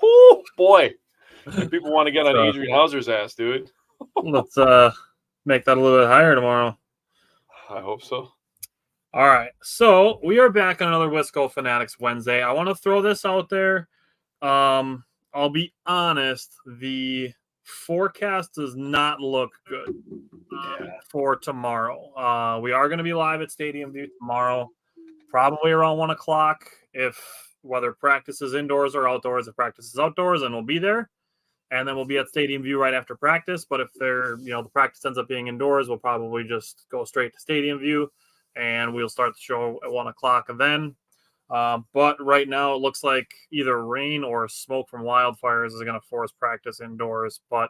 Oh boy, people want to get on Adrian Hauser's ass, dude. Let's make that a little bit higher tomorrow. I hope so. All right, so we are back on another Wisco Fanatics Wednesday. I want to throw this out there. I'll be honest, the forecast does not look good for tomorrow. We are going to be live at Stadium View tomorrow, probably around 1 o'clock. If whether practice is indoors or outdoors, if practice is outdoors, then we'll be there. And then we'll be at Stadium View right after practice. But if the practice ends up being indoors, we'll probably just go straight to Stadium View and we'll start the show at 1 o'clock then. But right now it looks like either rain or smoke from wildfires is going to force practice indoors. But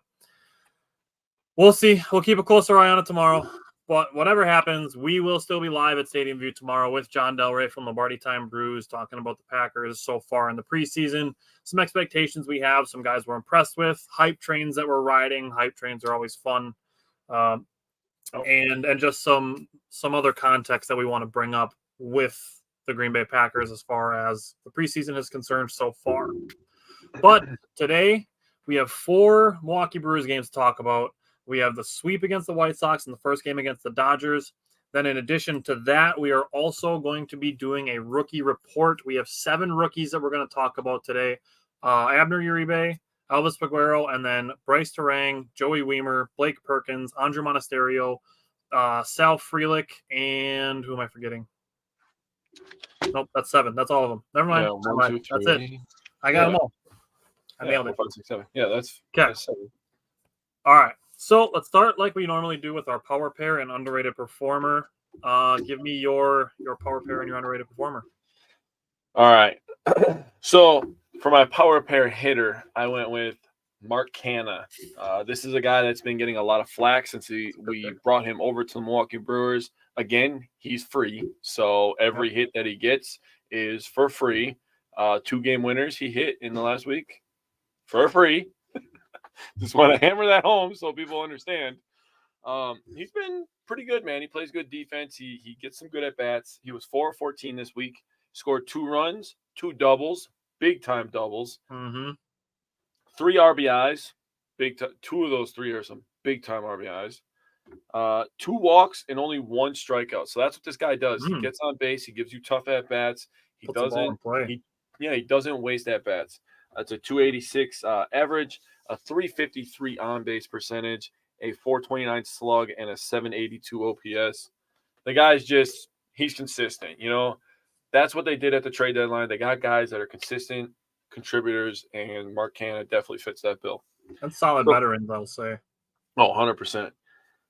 we'll see. We'll keep a closer eye on it tomorrow. But whatever happens, we will still be live at Stadium View tomorrow with John Del Rey from Lombardi Time Brews talking about the Packers so far in the preseason, some expectations we have, some guys we're impressed with, hype trains that we're riding. Hype trains are always fun. And just some other context that we want to bring up with the Green Bay Packers as far as the preseason is concerned so far. But today we have 4 Milwaukee Brewers games to talk about. We have the sweep against the White Sox in the first game against the Dodgers. Then in addition to that, we are also going to be doing a rookie report. We have 7 rookies that we're going to talk about today. Abner Uribe, Elvis Peguero, and then Brice Turang, Joey Wiemer, Blake Perkins, Andruw Monasterio, Sal Frelick, and who am I forgetting? Nope, that's 7. That's all of them. Never mind. Yeah, 1, 2, 3. That's it. I got them all. I nailed it. 5, 6, 7. Yeah, that's 7. All right. So let's start like we normally do with our power pair and underrated performer. Give me your power pair and your underrated performer. All right. So for my power pair hitter, I went with Mark Canha. This is a guy that's been getting a lot of flack since we brought him over to the Milwaukee Brewers. Again, he's free, so every hit that he gets is for free. 2 game winners he hit in the last week for free. Just want to hammer that home so people understand. He's been pretty good, man. He plays good defense. He gets some good at-bats. He was 4 of 14 this week. Scored 2 runs, 2 doubles, big-time doubles. 3 RBIs. 2 of those 3 are some big-time RBIs. 2 walks and only 1 strikeout. So that's what this guy does. He gets on base. He gives you tough at-bats. He doesn't waste at-bats. That's a 286 average, a 353 on-base percentage, a 429 slug, and a 782 OPS. The guy's he's consistent. That's what they did at the trade deadline. They got guys that are consistent contributors, and Mark Canha definitely fits that bill. That's solid veterans, I'll say. Oh, 100%.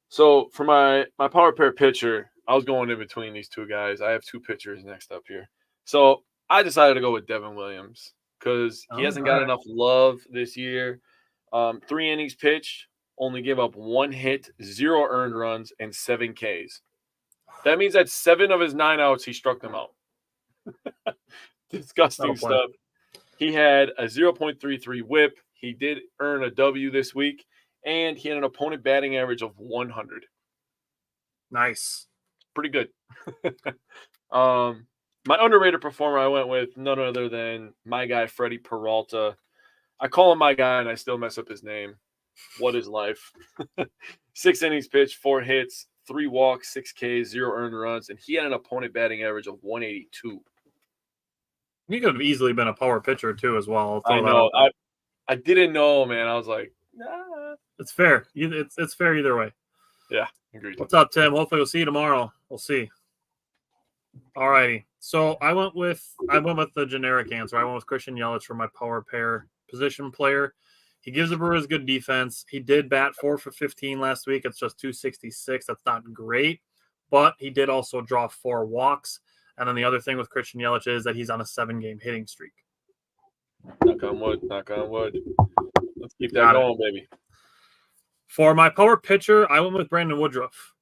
So for my power pair pitcher, I was going in between these 2 guys. I have 2 pitchers next up here. So I decided to go with Devin Williams because he hasn't got enough love this year. 3 innings pitched, only gave up 1 hit, 0 earned runs, and 7 Ks. That means that 7 of his 9 outs, he struck them out. Disgusting stuff. He had a 0.33 whip. He did earn a W this week, and he had an opponent batting average of 100. Nice. Pretty good. My underrated performer, I went with none other than my guy, Freddie Peralta. I call him my guy, and I still mess up his name. What is life? 6 innings pitched, 4 hits, 3 walks, 6 Ks, 0 earned runs, and he had an opponent batting average of 182. He could have easily been a power pitcher, too, as well. I know. I didn't know, man. I was like, nah. It's fair. It's fair either way. Yeah, agreed. What's up, Tim? Hopefully we'll see you tomorrow. We'll see. All righty. So I went with the generic answer. I went with Christian Yelich for my power pair position player. He gives the Brewers good defense. He did bat 4 for 15 last week. It's just 266. That's not great, but he did also draw 4 walks. And then the other thing with Christian Yelich is that he's on a 7-game hitting streak. Knock on wood. Knock on wood. Let's keep that going, baby. For my power pitcher, I went with Brandon Woodruff.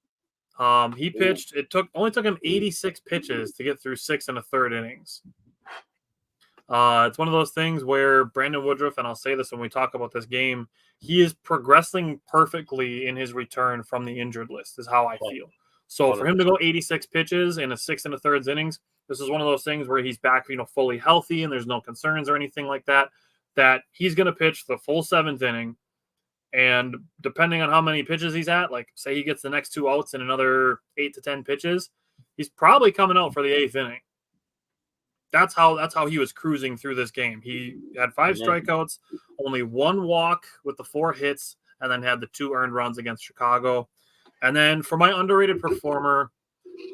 He pitched. It only took him 86 pitches to get through 6 1/3 innings. It's one of those things where Brandon Woodruff, and I'll say this when we talk about this game, he is progressing perfectly in his return from the injured list, is how I feel. So for him to go 86 pitches in a 6 1/3 innings, this is one of those things where he's back, fully healthy, and there's no concerns or anything like that. that he's going to pitch the full 7th inning. And depending on how many pitches he's at, like say he gets the next 2 outs in another 8 to 10 pitches, he's probably coming out for the 8th inning. That's how he was cruising through this game. He had 5 strikeouts, only 1 walk with the 4 hits, and then had the 2 earned runs against Chicago. And then for my underrated performer,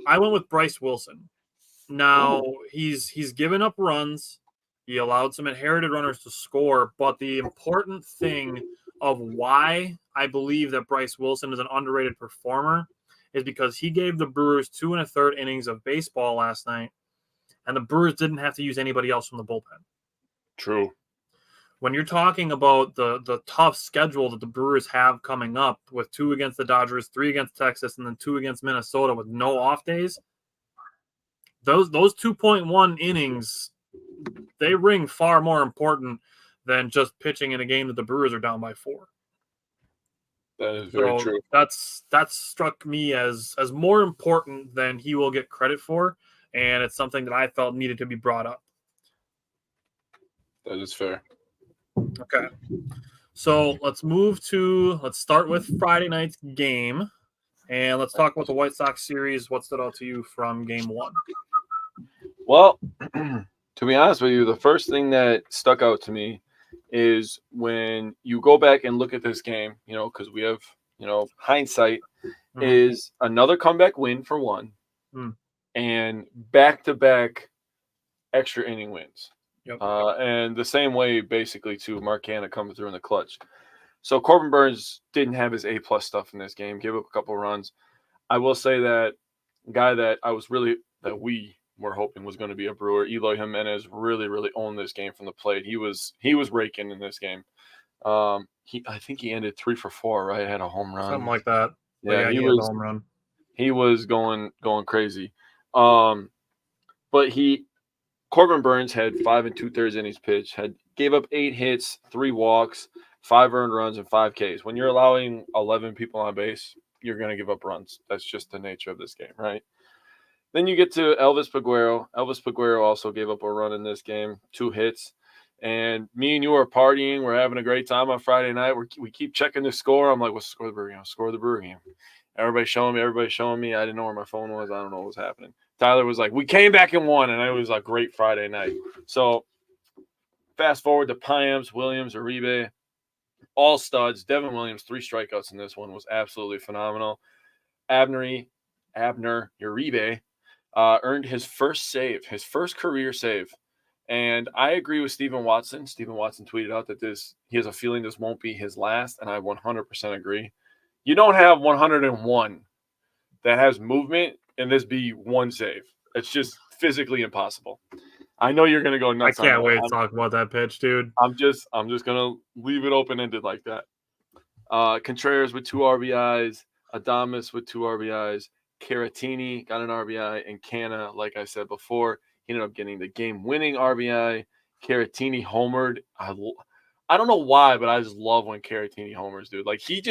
I went with Brice Wilson. Now, he's given up runs. He allowed some inherited runners to score, but the important thing of why I believe that Brice Wilson is an underrated performer is because he gave the Brewers 2 1/3 innings of baseball last night, and the Brewers didn't have to use anybody else from the bullpen. True. When you're talking about the tough schedule that the Brewers have coming up with 2 against the Dodgers, 3 against Texas, and then 2 against Minnesota with no off days, those 2.1 innings, they ring far more important than just pitching in a game that the Brewers are down by 4. That is very true. That struck me as more important than he will get credit for, and it's something that I felt needed to be brought up. That is fair. Okay. So let's start with Friday night's game, and let's talk about the White Sox series. What stood out to you from game 1? Well, to be honest with you, the first thing that stuck out to me is when you go back and look at this game, because we have, hindsight, is another comeback win for one, and back-to-back extra inning wins. Yep. And the same way, basically, to Mark Canha coming through in the clutch. So Corbin Burnes didn't have his A-plus stuff in this game, gave up a couple runs. I will say that guy that we were hoping was going to be a Brewer, Eloy Jimenez, really, really owned this game from the plate. He was raking in this game. I think he ended 3 for 4, right? Had a home run, something like that. Yeah, he was a home run. He was going crazy. But Corbin Burnes had 5 2/3 innings pitched, gave up 8 hits, 3 walks, 5 earned runs, and 5 Ks. When you're allowing 11 people on base, you're going to give up runs. That's just the nature of this game, right? Then you get to Elvis Peguero. Elvis Peguero also gave up a run in this game, 2 hits. And me and you are partying. We're having a great time on Friday night. We keep checking the score. I'm like, what's the score of the Brewer game? Score of the Brewer game. Everybody's showing me. I didn't know where my phone was. I don't know what was happening. Tyler was like, we came back and won, and it was a great Friday night. So fast forward to Payams, Williams, Uribe, all studs. Devin Williams, 3 strikeouts in this one, was absolutely phenomenal. Abner Uribe earned his first save, his first career save. And I agree with Stephen Watson. Stephen Watson tweeted out that he has a feeling this won't be his last, and I 100% agree. You don't have 101 that has movement and this be 1 save. It's just physically impossible. I know you're going to go nuts. I can't wait to talk about that pitch, dude. I'm just going to leave it open-ended like that. Contreras with 2 RBIs, Adames with 2 RBIs, Caratini got an RBI, and Canha, like I said before, he ended up getting the game-winning RBI. Caratini homered. I don't know why, but I just love when Caratini homers, dude. Like, he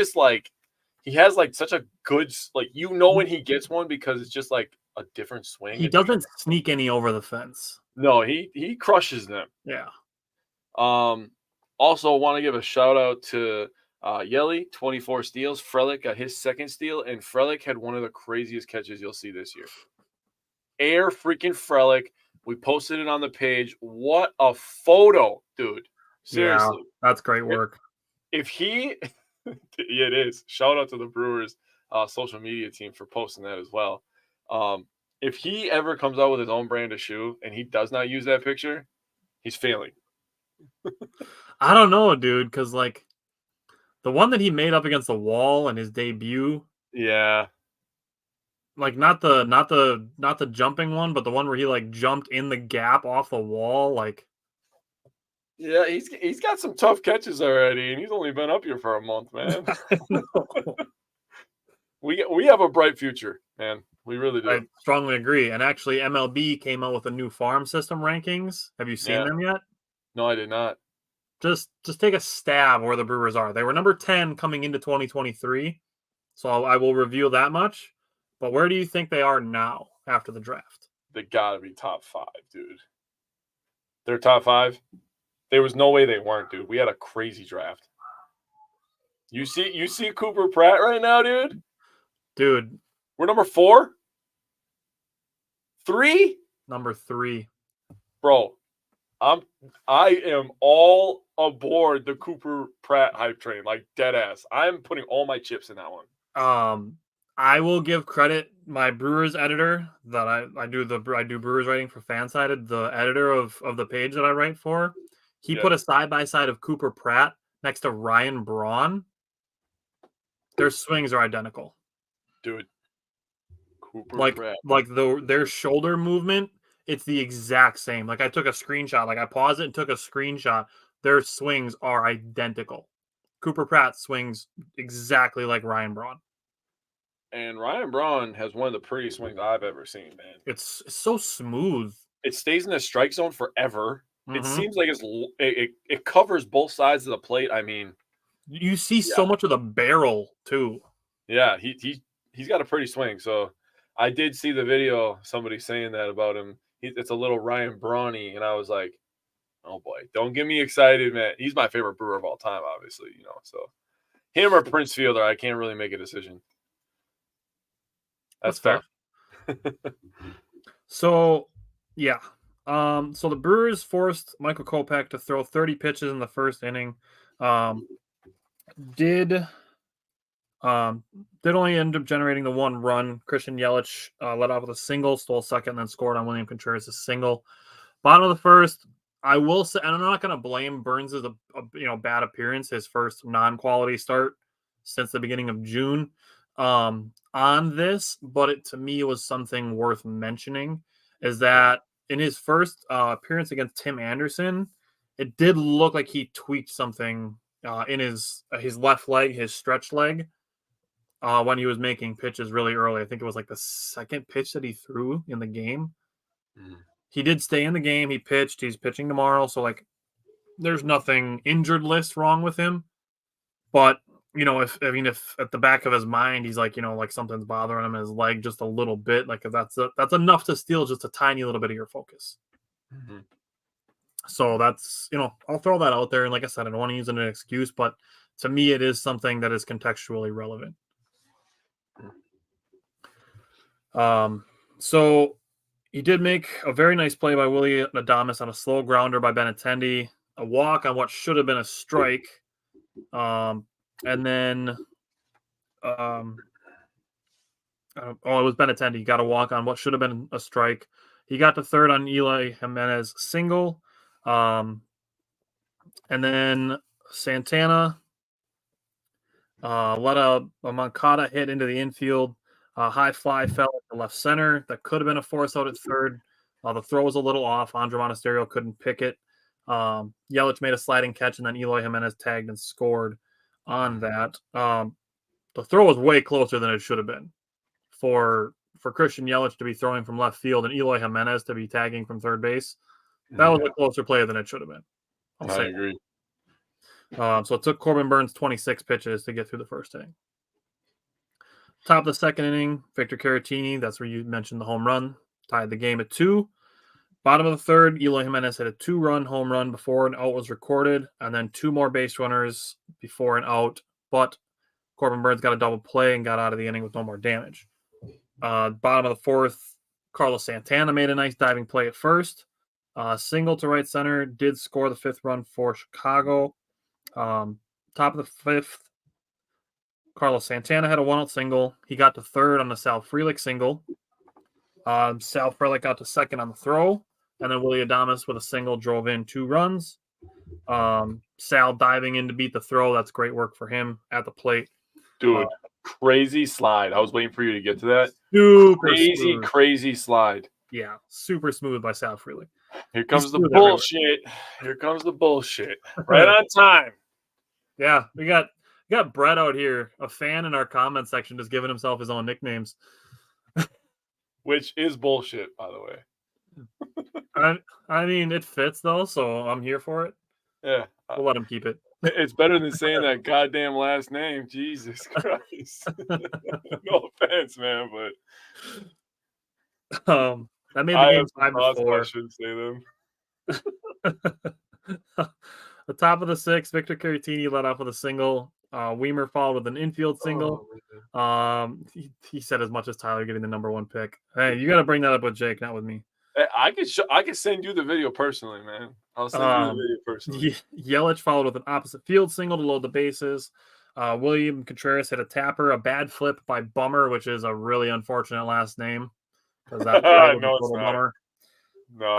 has such a good, when he gets one because it's just like a different swing. He doesn't sneak any over the fence. No, he crushes them. Yeah. Also want to give a shout out to Yelly, 24 steals. Frelick got his 2nd steal, and Frelick had one of the craziest catches you'll see this year. Air freaking Frelick. We posted it on the page. What a photo, dude. Seriously. Yeah, that's great work. If he yeah, it is. Shout out to the Brewers social media team for posting that as well. If he ever comes out with his own brand of shoe and he does not use that picture, he's failing. I don't know, dude, because the one that he made up against the wall in his debut. Yeah. Not the jumping one, but the one where he jumped in the gap off the wall. Yeah, he's got some tough catches already, and he's only been up here for a month, man. We have a bright future, man. We really do. I strongly agree. And actually, MLB came out with a new farm system rankings. Have you seen them yet? No, I did not. Just take a stab where the Brewers are. They were number 10 coming into 2023, so I will reveal that much. But where do you think they are now after the draft? They got to be top 5, dude. They're top 5? There was no way they weren't, dude. We had a crazy draft. You see Cooper Pratt right now, dude? Dude. We're number 4? 3? Number 3. Bro, I am all aboard the Cooper Pratt hype train, like dead ass. I'm putting all my chips in that one. I will give credit my Brewers editor that I do Brewers writing for Fansided, the editor of the page that I write for. He put a side by side of Cooper Pratt next to Ryan Braun. Their swings are identical, dude. Cooper Pratt, their shoulder movement, it's the exact same. Like I took a screenshot, like I paused it and took a screenshot. Their swings are identical. Cooper Pratt swings exactly like Ryan Braun. And Ryan Braun has one of the prettiest swings I've ever seen, man. It's so smooth. It stays in the strike zone forever. Mm-hmm. It seems like it covers both sides of the plate. I mean, you see so much of the barrel too. Yeah, he's got a pretty swing. So I did see the video, somebody saying that about him. It's a little Ryan Brawny, and I was like, oh boy, don't get me excited, man. He's my favorite Brewer of all time, obviously, So him or Prince Fielder, I can't really make a decision. That's fair. So, yeah. So the Brewers forced Michael Kopech to throw 30 pitches in the first inning. Did only end up generating the one run. Christian Yelich led off with a single, stole second, then scored on William Contreras' single. Bottom of the first, I will say, and I'm not going to blame Burns' a bad appearance, his first non-quality start since the beginning of June on this, but to me it was something worth mentioning, is that in his first appearance against Tim Anderson, it did look like he tweaked something in his left leg, his stretch leg, when he was making pitches really early. I think it was like the second pitch that he threw in the game. Mm. He did stay in the game. He pitched. He's pitching tomorrow. So, like, there's nothing injured list wrong with him. But, if at the back of his mind, he's like, like something's bothering him in his leg just a little bit, like if that's enough to steal just a tiny little bit of your focus. Mm-hmm. So that's, I'll throw that out there. And like I said, I don't want to use it as an excuse, but to me, it is something that is contextually relevant. So he did make a very nice play by Willie Adames on a slow grounder by Benintendi, a walk on what should have been a strike. And then, it was Benintendi. He got a walk on what should have been a strike. He got to third on Eloy Jimenez single. And then Santana let a Moncada hit into the infield. High fly fell at the left center. That could have been a force out at third. The throw was a little off. Andruw Monasterio couldn't pick it. Yelich made a sliding catch, and then Eloy Jimenez tagged and scored on that. The throw was way closer than it should have been. For Christian Yelich to be throwing from left field and Eloy Jimenez to be tagging from third base, that was a closer play than it should have been. I agree. So it took Corbin Burns 26 pitches to get through the first inning. Top of the second inning, Victor Caratini, that's where you mentioned the home run, tied the game at 2. Bottom of the third, Eloy Jimenez hit a 2-run home run before an out was recorded, and then 2 more base runners before an out, but Corbin Burns got a double play and got out of the inning with no more damage. Bottom of the fourth, Carlos Santana made a nice diving play at first. Single to right center, did score the 5th run for Chicago. Top of the 5th, Carlos Santana had a 1-out single. He got to third on the Sal Frelick single. Sal Frelick got to second on the throw. And then Willie Adames with a single drove in 2 runs. Sal diving in to beat the throw. That's great work for him at the plate. Dude, crazy slide. I was waiting for you to get to that. Crazy slide. Yeah, super smooth by Sal Frelick. Here comes the bullshit. Here comes the bullshit. Right on time. Yeah, we got Brett out here, a fan in our comment section, just giving himself his own nicknames. Which is bullshit, by the way. I mean, it fits, though, so I'm here for it. Yeah. We'll let him keep it. It's better than saying that goddamn last name. Jesus Christ. No offense, man, but... that made the game 5-4. I shouldn't say them. The top of the sixth, Victor Caratini led off with a single. Wiemer followed with an infield single. He said as much as Tyler getting the number 1 pick. Hey, you got to bring that up with Jake, not with me. I could send you the video personally, man. I'll send you the video personally. Yelich followed with an opposite field single to load the bases. William Contreras hit a tapper, a bad flip by Bummer, which is a really unfortunate last name because that play was a total bummer. No.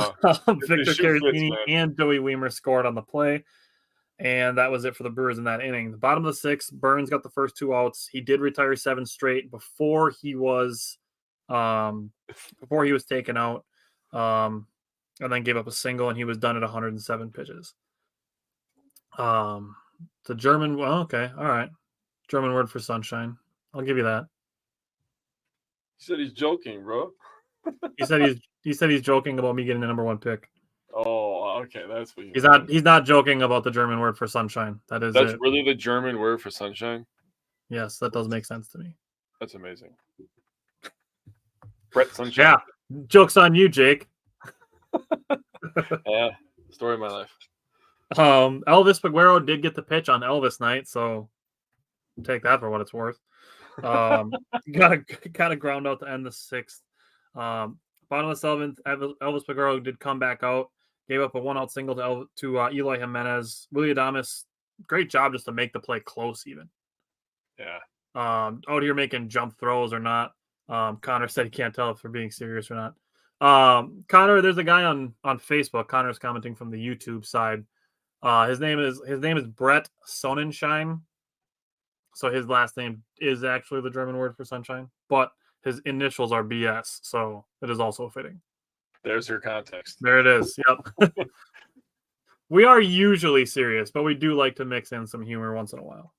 Victor Caratini and Joey Wiemer scored on the play, and that was it for the Brewers in that inning. The bottom of the sixth, Burns got the first 2 outs. He did retire 7 straight before he was taken out, and then gave up a single, and he was done at 107 pitches. The German, well, okay, all right, German word for sunshine. I'll give you that. He said he's joking, bro. He said he's joking about me getting the number 1 pick. Oh, okay, that's what he's not joking about the German word for sunshine. That's really the German word for sunshine. Yes, that does make sense to me. That's amazing. Brett Sunshine. Yeah, joke's on you, Jake. Yeah, story of my life. Elvis Peguero did get the pitch on Elvis night, so take that for what it's worth. Got a ground out to end the 6th. Bottom of the 7th, Elvis Peguero did come back out, gave up a 1-out single to Eloy Jimenez. Willie Adames, great job just to make the play close even. Yeah. Out here making jump throws or not. Connor said he can't tell if they're being serious or not. Connor, there's a guy on Facebook. Connor's commenting from the YouTube side. His name is Brett Sonnenschein. So his last name is actually the German word for sunshine, but his initials are BS, so it is also fitting. There's your context. There it is. Yep. We are usually serious, but we do like to mix in some humor once in a while.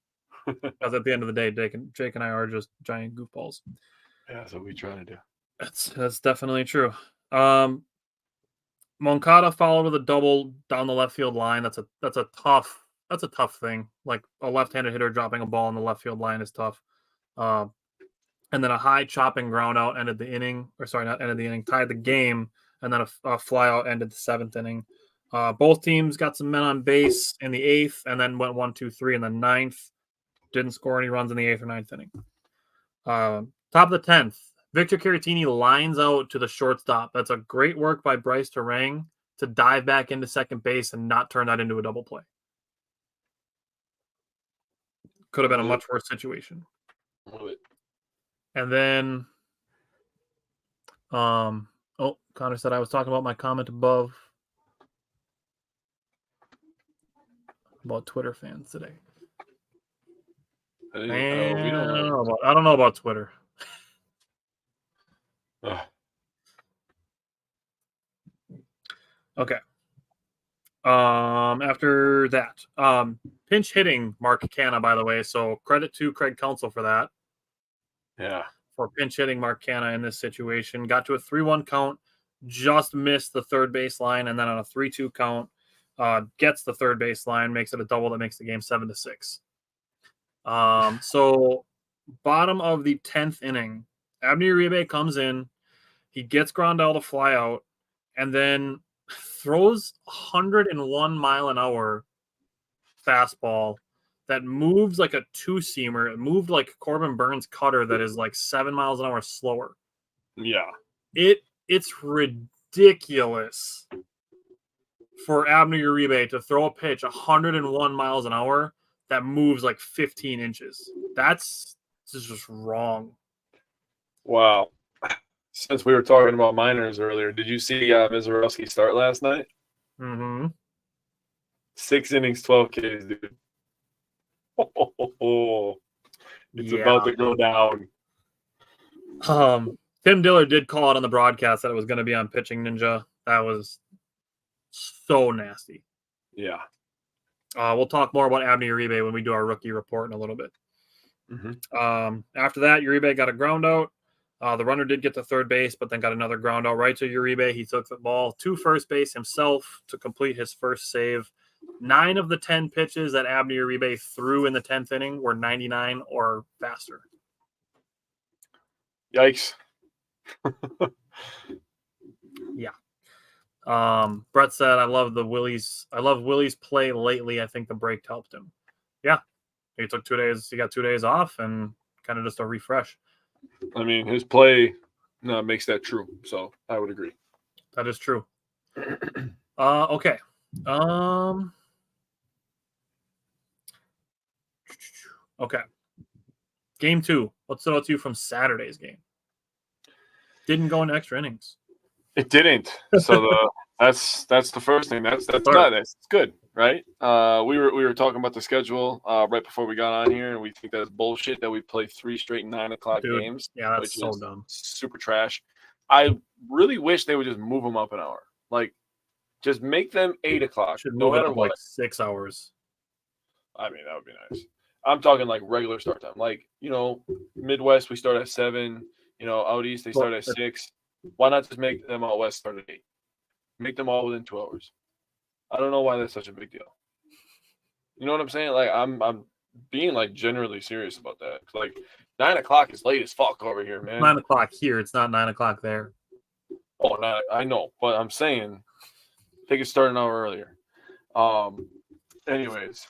Because at the end of the day, Jake and I are just giant goofballs. Yeah, that's what we try to do. That's definitely true. Moncada followed with a double down the left field line. That's a tough thing. Like a left-handed hitter dropping a ball in the left field line is tough. And then a high chopping ground out ended the inning, tied the game, and then a fly out ended the 7th inning. Both teams got some men on base in the 8th, and then went 1, 2, 3 in the 9th. Didn't score any runs in the 8th or 9th inning. Top of the 10th, Victor Caratini lines out to the shortstop. That's a great work by Brice Turang to dive back into second base and not turn that into a double play. Could have been a much worse situation. And then, Connor said I was talking about my comment above about Twitter fans today. I don't know about Twitter. Okay. After that, pinch hitting Mark Canha, by the way. So credit to Craig Counsell for that. Yeah. For pinch hitting Mark Canha in this situation. Got to a 3-1 count, just missed the third base line, and then on a 3-2 count, gets the third base line, makes it a double that makes the game 7-6. So bottom of the 10th inning, Abner Uribe comes in, he gets Grandal to fly out, and then throws 101 mile an hour fastball that moves like a 2-seamer. It moved like Corbin Burns' cutter that is like 7 miles an hour slower. Yeah. It's ridiculous for Abner Uribe to throw a pitch 101 miles an hour that moves like 15 inches. That's just wrong. Wow. Since we were talking about minors earlier, did you see Mizorowski start last night? Mm-hmm. 6 innings, 12 Ks, dude. It's about to go down. Tim Diller did call out on the broadcast that it was going to be on Pitching Ninja. That was so nasty. Yeah. We'll talk more about Abner Uribe when we do our rookie report in a little bit. Mm-hmm. After that, Uribe got a ground out. The runner did get to third base, but then got another ground out right to Uribe. He took the ball to first base himself to complete his first save. 9 of the 10 pitches that Abner Uribe threw in the 10th inning were 99 or faster. Yikes. Yeah. Brett said, I love Willie's play lately. I think the break helped him. Yeah. He took 2 days. He got 2 days off and kind of just a refresh. I mean, his play makes that true. So I would agree. That is true. Okay. Okay. Game 2. What stood out to you from Saturday's game? Didn't go into extra innings. It didn't. So that's the first thing. That's good. That's good, right? We were talking about the schedule right before we got on here, and we think that's bullshit that we play 3 straight 9 o'clock games. Yeah, that's so dumb. Super trash. I really wish they would just move them up an hour. Like, just make them 8 o'clock. Should move it up like 6 hours. I mean, that would be nice. I'm talking like regular start time. Like, Midwest, we start at 7. Out east, they start at 6. Why not just make them out west start at 8? Make them all within 2 hours. I don't know why that's such a big deal. You know what I'm saying? Like, I'm being like generally serious about that. Like, 9 o'clock is late as fuck over here, man. 9 o'clock here. It's not 9 o'clock there. Oh, I know, but I'm saying they could start an hour earlier. Anyways,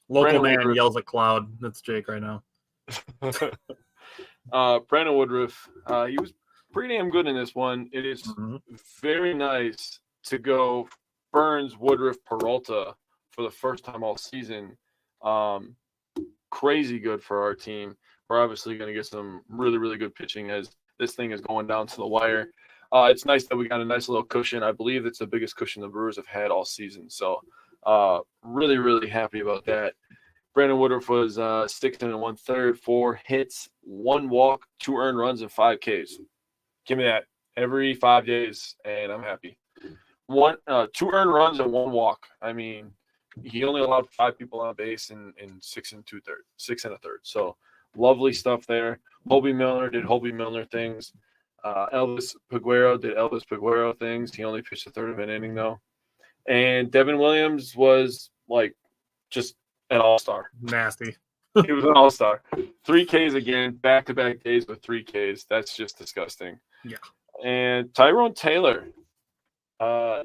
local man yells at cloud. That's Jake right now. Brandon Woodruff, he was pretty damn good in this one. It is very nice to go Burns, Woodruff, Peralta for the first time all season. Crazy good for our team. We're obviously going to get some really, really good pitching as this thing is going down to the wire. It's nice that we got a nice little cushion. I believe it's the biggest cushion the Brewers have had all season. So really, really happy about that. Brandon Woodruff was 6 1/3, 4 hits, 1 walk, 2 earned runs, and 5 Ks. Give me that every 5 days, and I'm happy. 2 earned runs and 1 walk. I mean, he only allowed 5 people on base in 6 1/3. So lovely stuff there. Hobie Milner did Hobie Milner things. Elvis Peguero did Elvis Peguero things. He only pitched a third of an inning though. And Devin Williams was like just an all-star. Nasty. He was an all-star. 3 Ks again, back-to-back days with 3 Ks. That's just disgusting. Yeah. And Tyrone Taylor,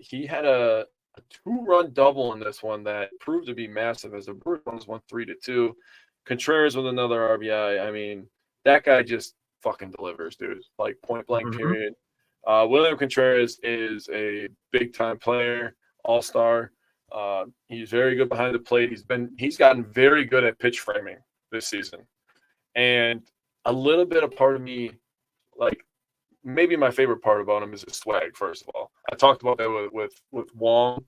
he had a 2-run double in this one that proved to be massive as the Brewers won 3-2. Contreras with another RBI. I mean, that guy just fucking delivers, dude. Like, point-blank period. William Contreras is a big-time player, all-star. He's very good behind the plate. He's gotten very good at pitch framing this season. And a little bit of part of me, like, maybe my favorite part about him is his swag, first of all. I talked about that with Wong,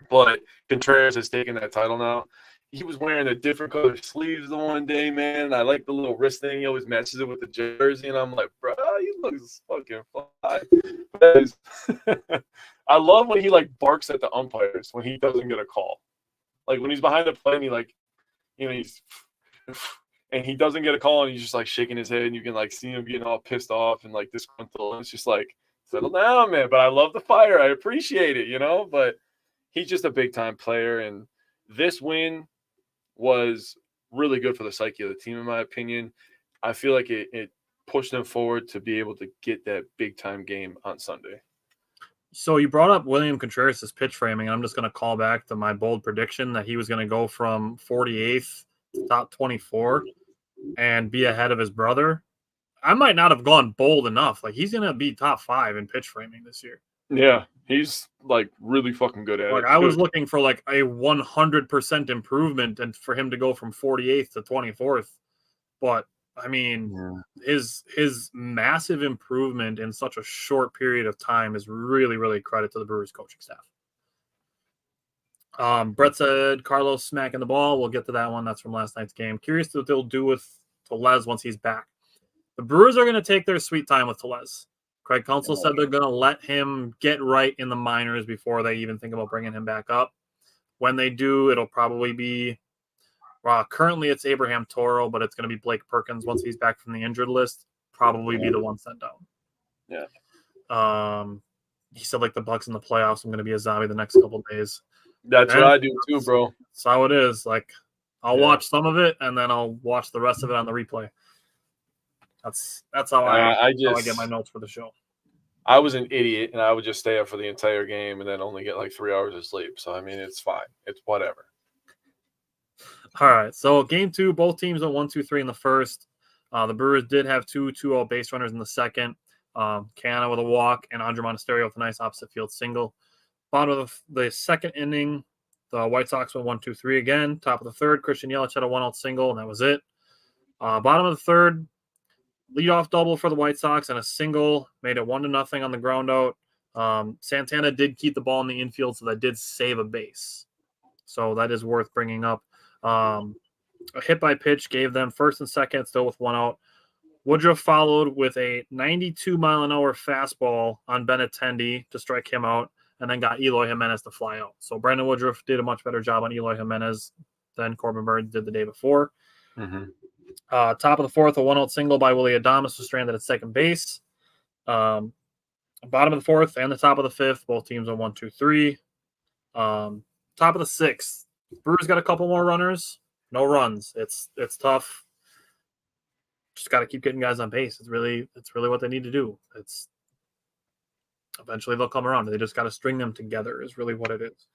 but Contreras has taken that title now. He was wearing the different color sleeves the one day, man. I like the little wrist thing. He always matches it with the jersey, and I'm like, bro, he looks fucking fly. I love when he like barks at the umpires when he doesn't get a call. Like when he's behind the plate and he like, he's and he doesn't get a call and he's just like shaking his head and you can like see him getting all pissed off and like disgruntled. And it's just like, settle down, man. But I love the fire. I appreciate it, But he's just a big time player, and this win was really good for the psyche of the team, in my opinion. I feel like it pushed them forward to be able to get that big time game on Sunday. So you brought up William Contreras' pitch framing, and I'm just going to call back to my bold prediction that he was going to go from 48th to top 24 and be ahead of his brother. I might not have gone bold enough. Like, he's going to be top 5 in pitch framing this year. Yeah, he's like really fucking good at it. Like, I was looking for like a 100% improvement and for him to go from 48th to 24th. But I mean, his massive improvement in such a short period of time is really, really credit to the Brewers coaching staff. Brett said Carlos smacking the ball. We'll get to that one. That's from last night's game. Curious what they'll do with Tellez once he's back. The Brewers are going to take their sweet time with Tellez. Craig Counsell said they're going to let him get right in the minors before they even think about bringing him back up. When they do, it'll probably be currently it's Abraham Toro, but it's going to be Blake Perkins once he's back from the injured list. Probably be the one sent down. Yeah. He said like the Bucks in the playoffs, I'm going to be a zombie the next couple of days. That's what I do too, bro. That's how it is. Like, I'll watch some of it and then I'll watch the rest of it on the replay. That's how I get my notes for the show. I was an idiot, and I would just stay up for the entire game and then only get like 3 hours of sleep. So, I mean, it's fine. It's whatever. All right. So game 2, both teams went 1-2-3 in the first. The Brewers did have 2-2-0 base runners in the second. Canna with a walk and Andruw Monasterio with a nice opposite field single. Bottom of the second inning, the White Sox went 1-2-3 again. Top of the third, Christian Yelich had a 1-out single, and that was it. Bottom of the third, leadoff double for the White Sox and a single made it 1-0 on the ground out. Santana did keep the ball in the infield, so that did save a base. So that is worth bringing up. A hit by pitch gave them first and second, still with 1 out. Woodruff followed with a 92-mile-an-hour fastball on Benintendi to strike him out, and then got Eloy Jimenez to fly out. So Brandon Woodruff did a much better job on Eloy Jimenez than Corbin Burns did the day before. Mm-hmm. Top of the fourth, a 1-out single by Willie Adames was stranded at second base. Bottom of the fourth and the top of the fifth, both teams on 1-2-3. Top of the sixth, Brewers got a couple more runners, no runs. It's tough. Just got to keep getting guys on base. It's really what they need to do. It's eventually they'll come around. They just got to string them together. Is really what it is.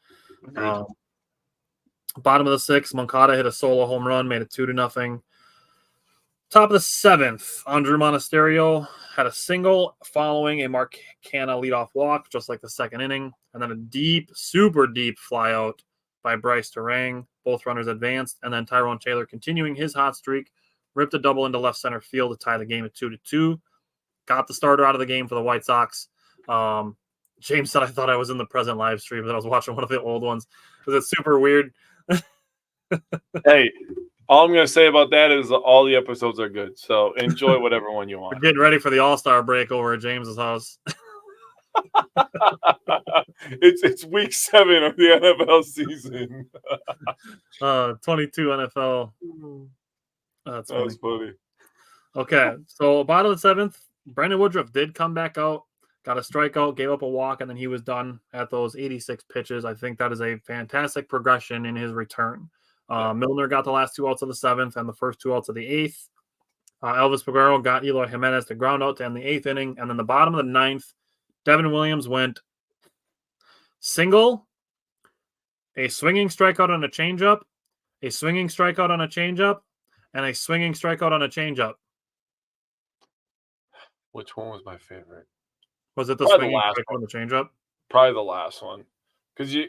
Bottom of the sixth, Moncada hit a solo home run, made it 2-0. Top of the seventh, Andruw Monasterio had a single following a Mark Canna leadoff walk, just like the second inning, and then a deep, super deep flyout by Brice Turang. Both runners advanced, and then Tyrone Taylor, continuing his hot streak, ripped a double into left center field to tie the game at 2-2. Got the starter out of the game for the White Sox. James said I thought I was in the present live stream, but I was watching one of the old ones because it's super weird. Hey, all I'm going to say about that is all the episodes are good. So enjoy whatever one you want. We're getting ready for the All-Star break over at James's house. It's week 7 of the NFL season. 22 NFL. That was funny. Okay, so bottom of the seventh, Brandon Woodruff did come back out, got a strikeout, gave up a walk, and then he was done at those 86 pitches. I think that is a fantastic progression in his return. Milner got the last 2 outs of the seventh and the first 2 outs of the eighth. Elvis Peguero got Eloy Jimenez to ground out to end the eighth inning. And then the bottom of the ninth, Devin Williams went single, a swinging strikeout on a changeup, a swinging strikeout on a changeup, and a swinging strikeout on a changeup. Which one was my favorite? Was it the swinging strikeout on the changeup? Probably the last one. Because the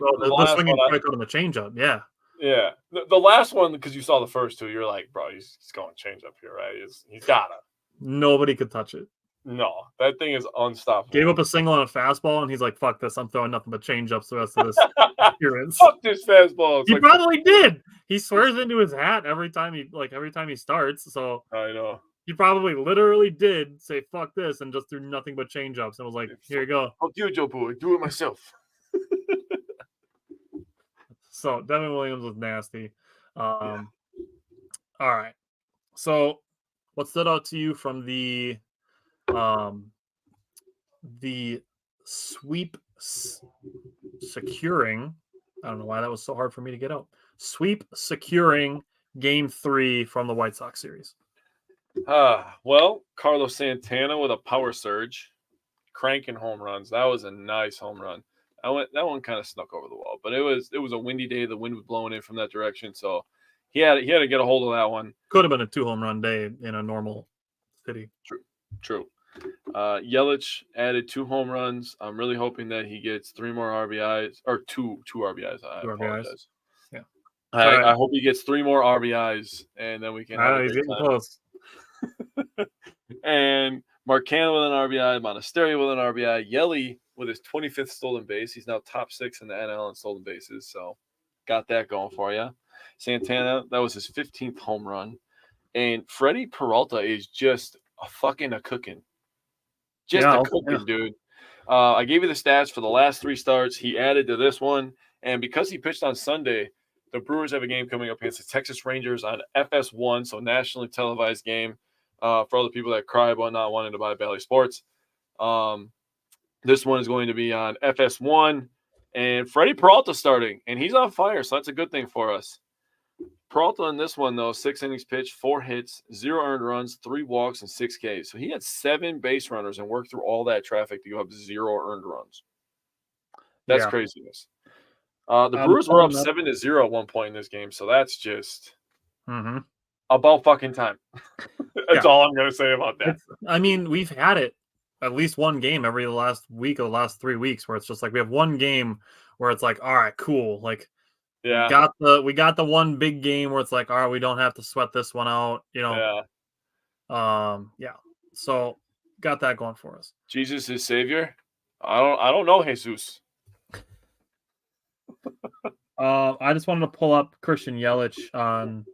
swinging strikeout on the changeup, yeah. Yeah. The last one, because you saw the first two, you're like, bro, he's going changeup here, right? He's got to. Nobody could touch it. No, that thing is unstoppable. Gave up a single on a fastball, and he's like, fuck this. I'm throwing nothing but changeups the rest of this appearance. Fuck this fastball. He probably did. He swears into his hat every time he starts. So I know. He probably literally did say fuck this and just threw nothing but changeups and was like, here you go. Fuck you, Joe Boy. Do it myself. So Devin Williams was nasty. All right. So what stood out to you from the sweep securing? I don't know why that was so hard for me to get out. Sweep securing Game 3 from the White Sox series. Well, Carlos Santana with a power surge, cranking home runs. That was a nice home run. That one kind of snuck over the wall, but it was a windy day. The wind was blowing in from that direction, so he had to get a hold of that one. Could have been a 2 home run day in a normal city. True. Yelich added 2 home runs. I'm really hoping that he gets 3 more RBIs or two RBIs. I apologize. Yeah. I hope he gets 3 more RBIs, and then we can. He's getting close. And Marcano with an RBI, Monasterio with an RBI, Yelly with his 25th stolen base. He's now top 6 in the NL in stolen bases, so got that going for you. Santana, that was his 15th home run. And Freddie Peralta is just a cooking. Dude. I gave you the stats for the last 3 starts. He added to this one, and because he pitched on Sunday, the Brewers have a game coming up against the Texas Rangers on FS1, so nationally televised game for all the people that cry about not wanting to buy Bally Sports. This one is going to be on FS1, and Freddie Peralta starting, and he's on fire, so that's a good thing for us. Peralta in this one, though, 6 innings pitched, 4 hits, 0 earned runs, 3 walks, and 6 Ks. So he had 7 base runners and worked through all that traffic to give up 0 earned runs. That's craziness. The Brewers were up 7-0 at one point in this game, so that's just about fucking time. That's all I'm going to say about that. I mean, we've had it at least one game every last week or the last 3 weeks where it's just like we have one game where it's like, all right, cool. Like, we got the one big game where it's like, all right, we don't have to sweat this one out, you know. So got that going for us. Jesus is Savior. I don't know Jesus. I just wanted to pull up Christian Yelich on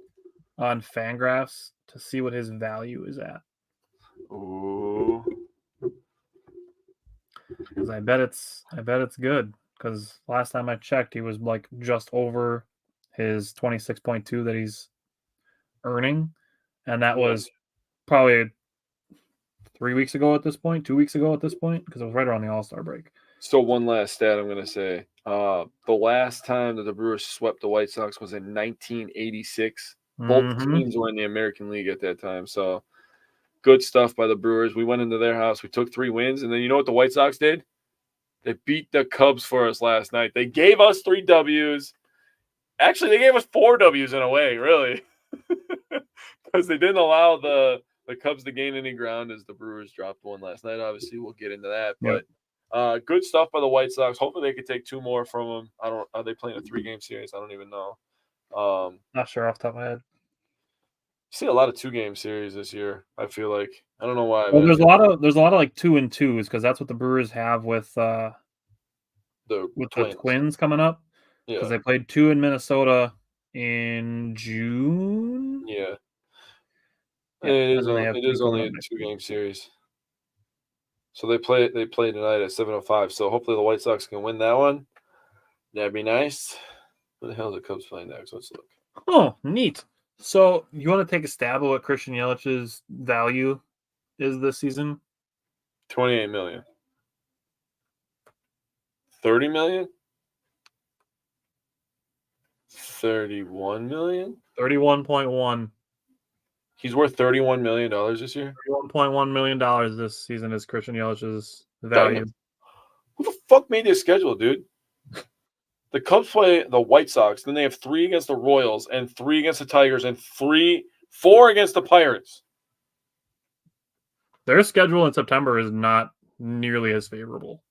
Fangraphs to see what his value is at. Ooh. Because I bet it's good. Because last time I checked, he was like just over his 26.2 that he's earning, and that was probably 3 weeks ago at this point, 2 weeks ago at this point, because it was right around the All-Star break. So one last stat I'm going to say. The last time that the Brewers swept the White Sox was in 1986. Both teams were in the American League at that time. So good stuff by the Brewers. We went into their house. We took 3 wins. And then you know what the White Sox did? They beat the Cubs for us last night. They gave us 3 Ws. Actually, they gave us 4 Ws in a way, really. Because they didn't allow the Cubs to gain any ground as the Brewers dropped 1 last night. Obviously, we'll get into that. But good stuff by the White Sox. Hopefully they could take 2 more from them. Are they playing a 3-game series? I don't even know. Not sure off the top of my head. You see a lot of 2-game series this year, I feel like. I don't know why. Well, there's a lot of like 2-2s because that's what the Brewers have with the Twins coming up. Yeah. Because they played 2 in Minnesota in June. Yeah. It is only a 2-game series. So they play tonight at 7:05. So hopefully the White Sox can win that one. That'd be nice. Who the hell is the Cubs playing next? Let's look. Oh, neat. So you want to take a stab at what Christian Yelich's value is this season? $28 million. $30 million? $31 million? 31.1. He's worth $31 million this year? $31.1 million this season is Christian Yelich's value. Damn. Who the fuck made this schedule, dude? The Cubs play the White Sox, then they have 3 against the Royals and 3 against the Tigers and 4 against the Pirates. Their schedule in September is not nearly as favorable.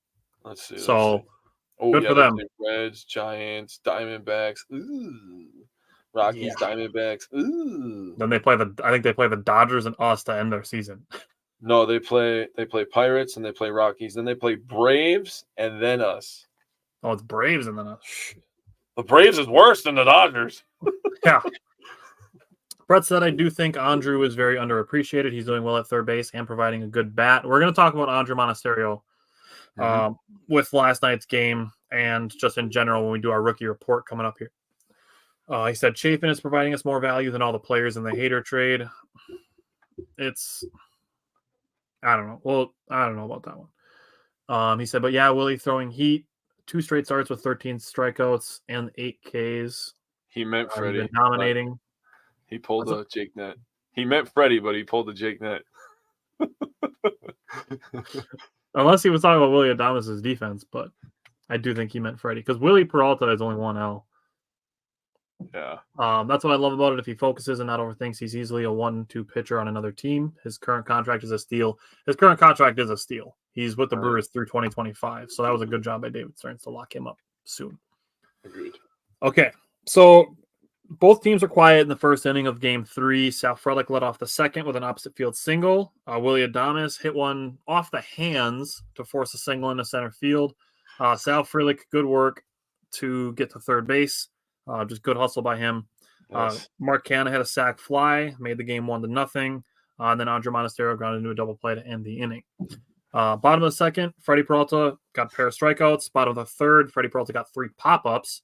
Let's see. Good for them. Reds, Giants, Diamondbacks. Ooh. Rockies, Diamondbacks. Ooh. Then I think they play the Dodgers and us to end their season. No, they play Pirates and they play Rockies. Then they play Braves and then us. Oh, it's Braves and then us. The Braves is worse than the Dodgers. Yeah. Brett said, I do think Andruw is very underappreciated. He's doing well at third base and providing a good bat. We're going to talk about Andruw Monasterio with last night's game and just in general when we do our rookie report coming up here. He said Chafin is providing us more value than all the players in the Hader trade. I don't know. Well, I don't know about that one. He said, but yeah, Willie throwing heat. 2 straight starts with 13 strikeouts and 8 Ks. He meant Freddie. He's been dominating. He pulled a Jake Net. He meant Freddie, but he pulled the Jake Net. Unless he was talking about Willie Adames' defense, but I do think he meant Freddie because Willie Peralta is only 1 L. Yeah. That's what I love about it. If he focuses and not overthinks, he's easily a 1-2 pitcher on another team. His current contract is a steal. He's with the Brewers through 2025. So that was a good job by David Stearns to lock him up soon. Agreed. Okay. So both teams are quiet in the first inning of Game 3. Sal Frelick led off the second with an opposite field single. Willie Adames hit one off the hands to force a single into center field. Sal Frelick, good work to get to third base. Just good hustle by him. Yes. Mark Canha had a sac fly, made the game 1-0. And then Andruw Monasterio grounded into a double play to end the inning. Bottom of the second, Freddie Peralta got a pair of strikeouts. Bottom of the third, Freddie Peralta got 3 pop-ups.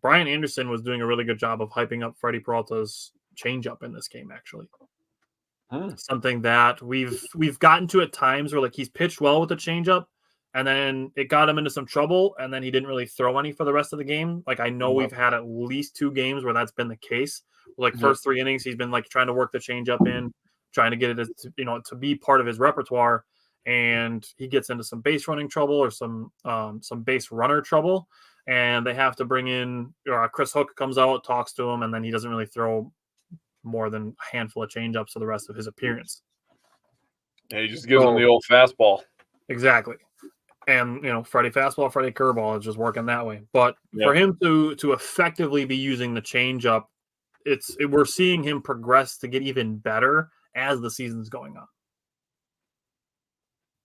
Brian Anderson was doing a really good job of hyping up Freddie Peralta's changeup in this game, actually. Something that we've gotten to at times where like he's pitched well with the changeup, and then it got him into some trouble, and then he didn't really throw any for the rest of the game. Like, I know we've had at least 2 games where that's been the case. Like, first 3 innings, he's been, like, trying to work the changeup in, trying to get it, to be part of his repertoire, and he gets into some base running trouble or some base runner trouble, and they have to bring in Chris Hook comes out, talks to him, and then he doesn't really throw more than a handful of changeups for the rest of his appearance. Yeah, he just gives him the old fastball. Exactly. And, Freddie fastball, Freddie curveball is just working that way. But for him to effectively be using the changeup, we're seeing him progress to get even better as the season's going on.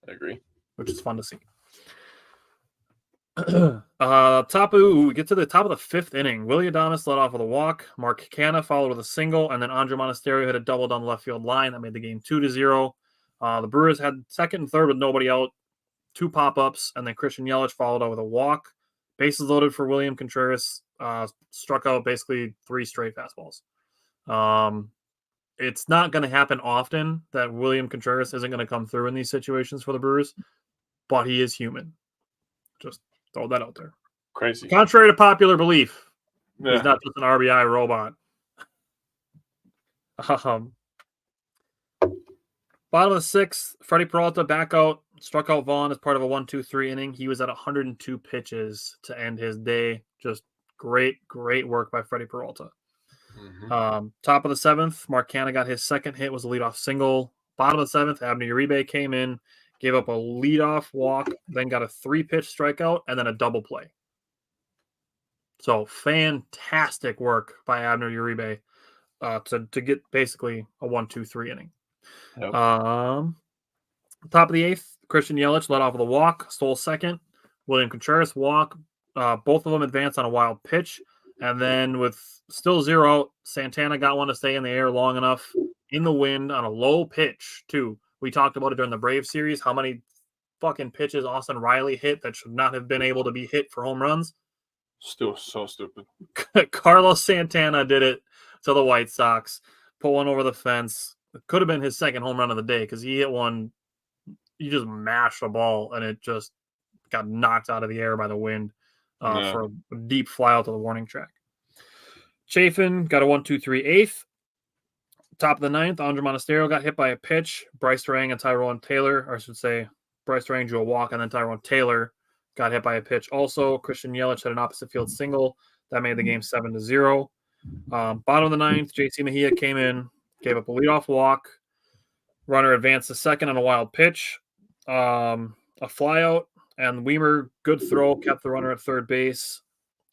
I agree. Which is fun to see. We get to the top of the 5th inning. Willie Adames led off with a walk. Mark Canha followed with a single, and then Andruw Monasterio hit a double down the left field line that made the game 2-0. The Brewers had second and third with nobody out, 2 pop-ups, and then Christian Yelich followed up with a walk. Bases loaded for William Contreras. Struck out basically 3 straight fastballs. It's not going to happen often that William Contreras isn't going to come through in these situations for the Brewers, but he is human. Just throw that out there. Crazy. Contrary to popular belief, he's not just an RBI robot. Bottom of the 6th, Freddie Peralta back out, struck out Vaughn as part of a 1-2-3 inning. He was at 102 pitches to end his day. Just great work by Freddie Peralta. Top of the 7th, Mark Canha got his second hit, was a leadoff single. Bottom of the 7th, Abner Uribe came in, gave up a leadoff walk, then got a 3-pitch strikeout, and then a double play. So fantastic work by Abner Uribe to get basically a 1-2-3 inning. Yep. Top of the 8th, Christian Yelich led off with a walk, stole second. William Contreras walk. Both of them advanced on a wild pitch. And then with still 0 out, Santana got one to stay in the air long enough in the wind on a low pitch, too. We talked about it during the Braves series, how many fucking pitches Austin Riley hit that should not have been able to be hit for home runs. Still so stupid. Carlos Santana did it to the White Sox, put one over the fence. It could have been his second home run of the day because he hit one. He just mashed the ball, and it just got knocked out of the air by the wind for a deep fly out to the warning track. Chafin got a 1-2-3 8th. Top of the 9th, Andruw Monasterio got hit by a pitch. Brice Turang and Tyrone Taylor, or I should say, Brice Turang drew a walk, and then Tyrone Taylor got hit by a pitch also. Christian Yelich had an opposite field single. That made the game 7-0. Bottom of the 9th, J.C. Mejia came in, gave up a leadoff walk. Runner advanced to second on a wild pitch. A flyout, and Wiemer, good throw, kept the runner at third base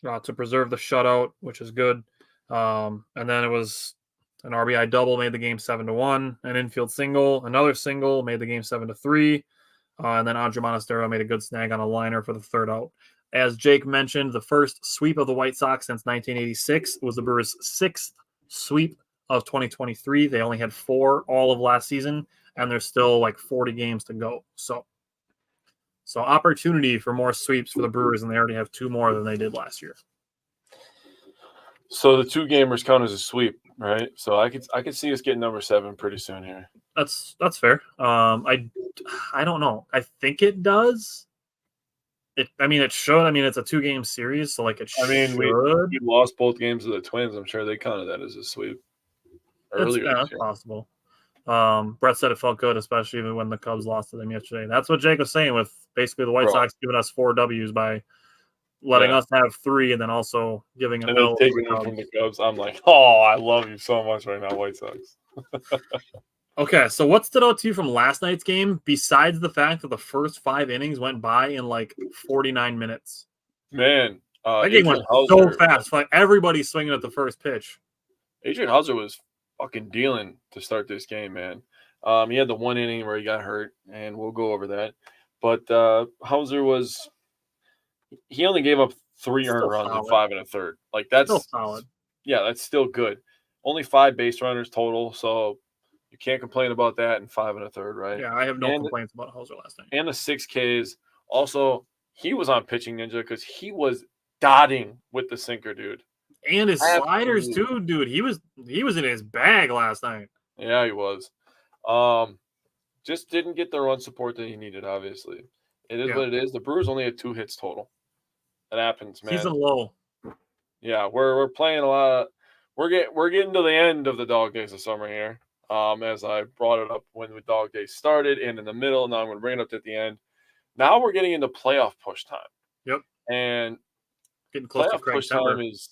to preserve the shutout, which is good. And then it was an RBI double, made the game 7-1. An infield single, another single, made the game 7-3. And then Andruw Monasterio made a good snag on a liner for the third out. As Jake mentioned, the first sweep of the White Sox since 1986 was the Brewers' 6th sweep of 2023. They only had 4 all of last season, and there's still like 40 games to go. So opportunity for more sweeps for the Brewers, and they already have 2 more than they did last year. So the 2 gamers count as a sweep, right? So I could see us getting number 7 pretty soon here. That's fair. I don't know. I think it does. It should. It's a 2-game series, so it should. We lost both games of the Twins. I'm sure they counted that as a sweep earlier. That's possible. Brett said it felt good, especially when the Cubs lost to them yesterday. That's what Jake was saying with basically the White Sox giving us 4 Ws by letting us have 3 and then also giving an L taking them from the Cubs. I'm like, oh, I love you so much right now, White Sox. Okay, so what stood out to you from last night's game besides the fact that the first 5 innings went by in 49 minutes? Man, that game went so fast. Everybody's swinging at the first pitch. Adrian Hauser was fucking dealing to start this game, man. He had the 1 inning where he got hurt, and we'll go over that. But Hauser he only gave up 3 earned runs in 5 1/3. That's still solid. Yeah, that's still good. Only 5 base runners total, so you can't complain about that in 5 1/3, right? Yeah, I have no complaints about Hauser last night. And the 6 Ks. Also, he was on Pitching Ninja because he was dotting with the sinker, dude. And his sliders too, dude. He was in his bag last night. Yeah, he was. Just didn't get the run support that he needed, obviously. It is what it is. The Brewers only had 2 hits total. It happens, man. Season low. Yeah, we're playing a lot. We're getting to the end of the dog days of summer here. As I brought it up when the dog days started and in the middle, now I'm going to bring it up at the end. Now we're getting into playoff push time. Yep. And getting close to playoff push time is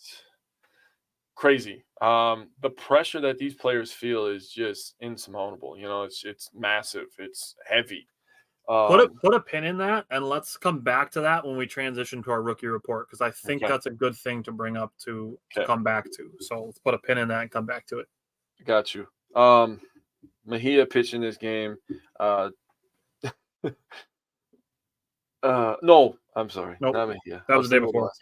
crazy. The pressure that these players feel is just insurmountable. You know, it's massive. It's heavy. Put a pin in that, and let's come back to that when we transition to our rookie report, because I think that's a good thing to bring up to come back to. So let's put a pin in that and come back to it. Got you. Mejia pitching this game. No, I'm sorry. Nope. Not Mejia. That was the day before.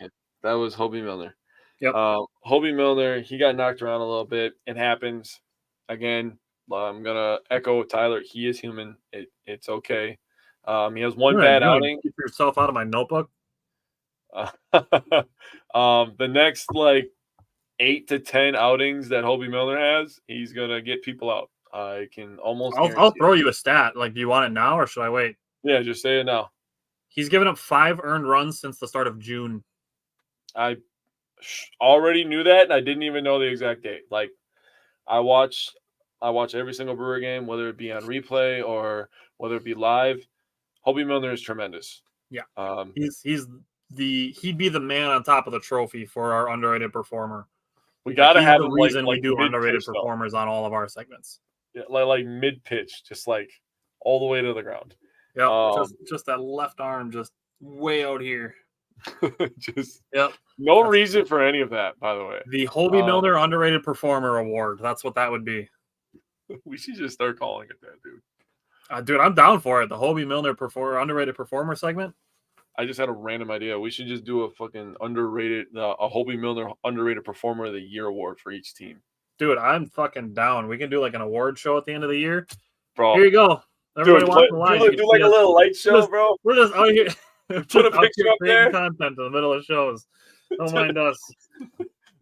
That was Hobie Milner. Yep. Hobie Milner, he got knocked around a little bit. It happens. Again, I'm going to echo Tyler. He is human. It's okay. He has one bad outing. Keep yourself out of my notebook. The next 8 to 10 outings that Hobie Milner has, he's gonna get people out. I can almost. I'll throw you a stat. Do you want it now or should I wait? Yeah, just say it now. He's given up 5 earned runs since the start of June. I already knew that, and I didn't even know the exact date. I watch every single Brewer game, whether it be on replay or whether it be live. Hobie Milner is tremendous. Yeah. He'd be the man on top of the trophy for our underrated performer. We gotta have the reason we do underrated performers on all of our segments. Yeah, like mid pitch, just all the way to the ground. Yeah, just that left arm, just way out here. No reason for any of that, by the way. The Hobie Milner underrated performer award. That's what that would be. We should just start calling it that, dude. Dude, I'm down for it. The Hobie Milner underrated performer segment. I just had a random idea. We should just do a fucking a Hobie Milner underrated performer of the year award for each team. Dude, I'm fucking down. We can do an award show at the end of the year. Bro. Here you go. Everybody watch the live. Do a little light show, bro. We're just out here. Put a picture up there. Content in the middle of shows. Don't mind us.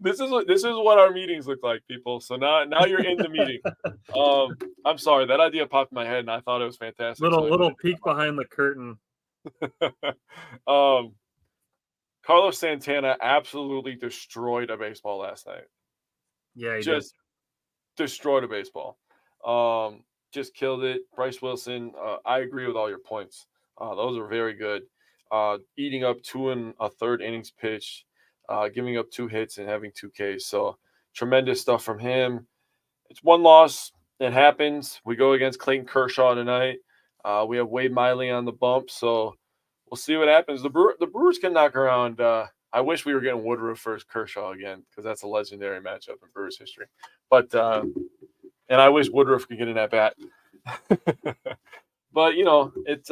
This is what our meetings look like, people. So now you're in the meeting. I'm sorry, that idea popped in my head, and I thought it was fantastic. Little peek behind the curtain. Carlos Santana absolutely destroyed a baseball last night. Yeah, he just destroyed a baseball. Just killed it. Bryce Wilson, I agree with all your points. Those are very good. Eating up 2 1/3 innings pitched, giving up 2 hits and having 2 Ks. So tremendous stuff from him. It's 1 loss. It happens. We go against Clayton Kershaw tonight. We have Wade Miley on the bump, so we'll see what happens. The Brewers can knock around. I wish we were getting Woodruff versus Kershaw again, because that's a legendary matchup in Brewers history. But and I wish Woodruff could get in at bat. But it's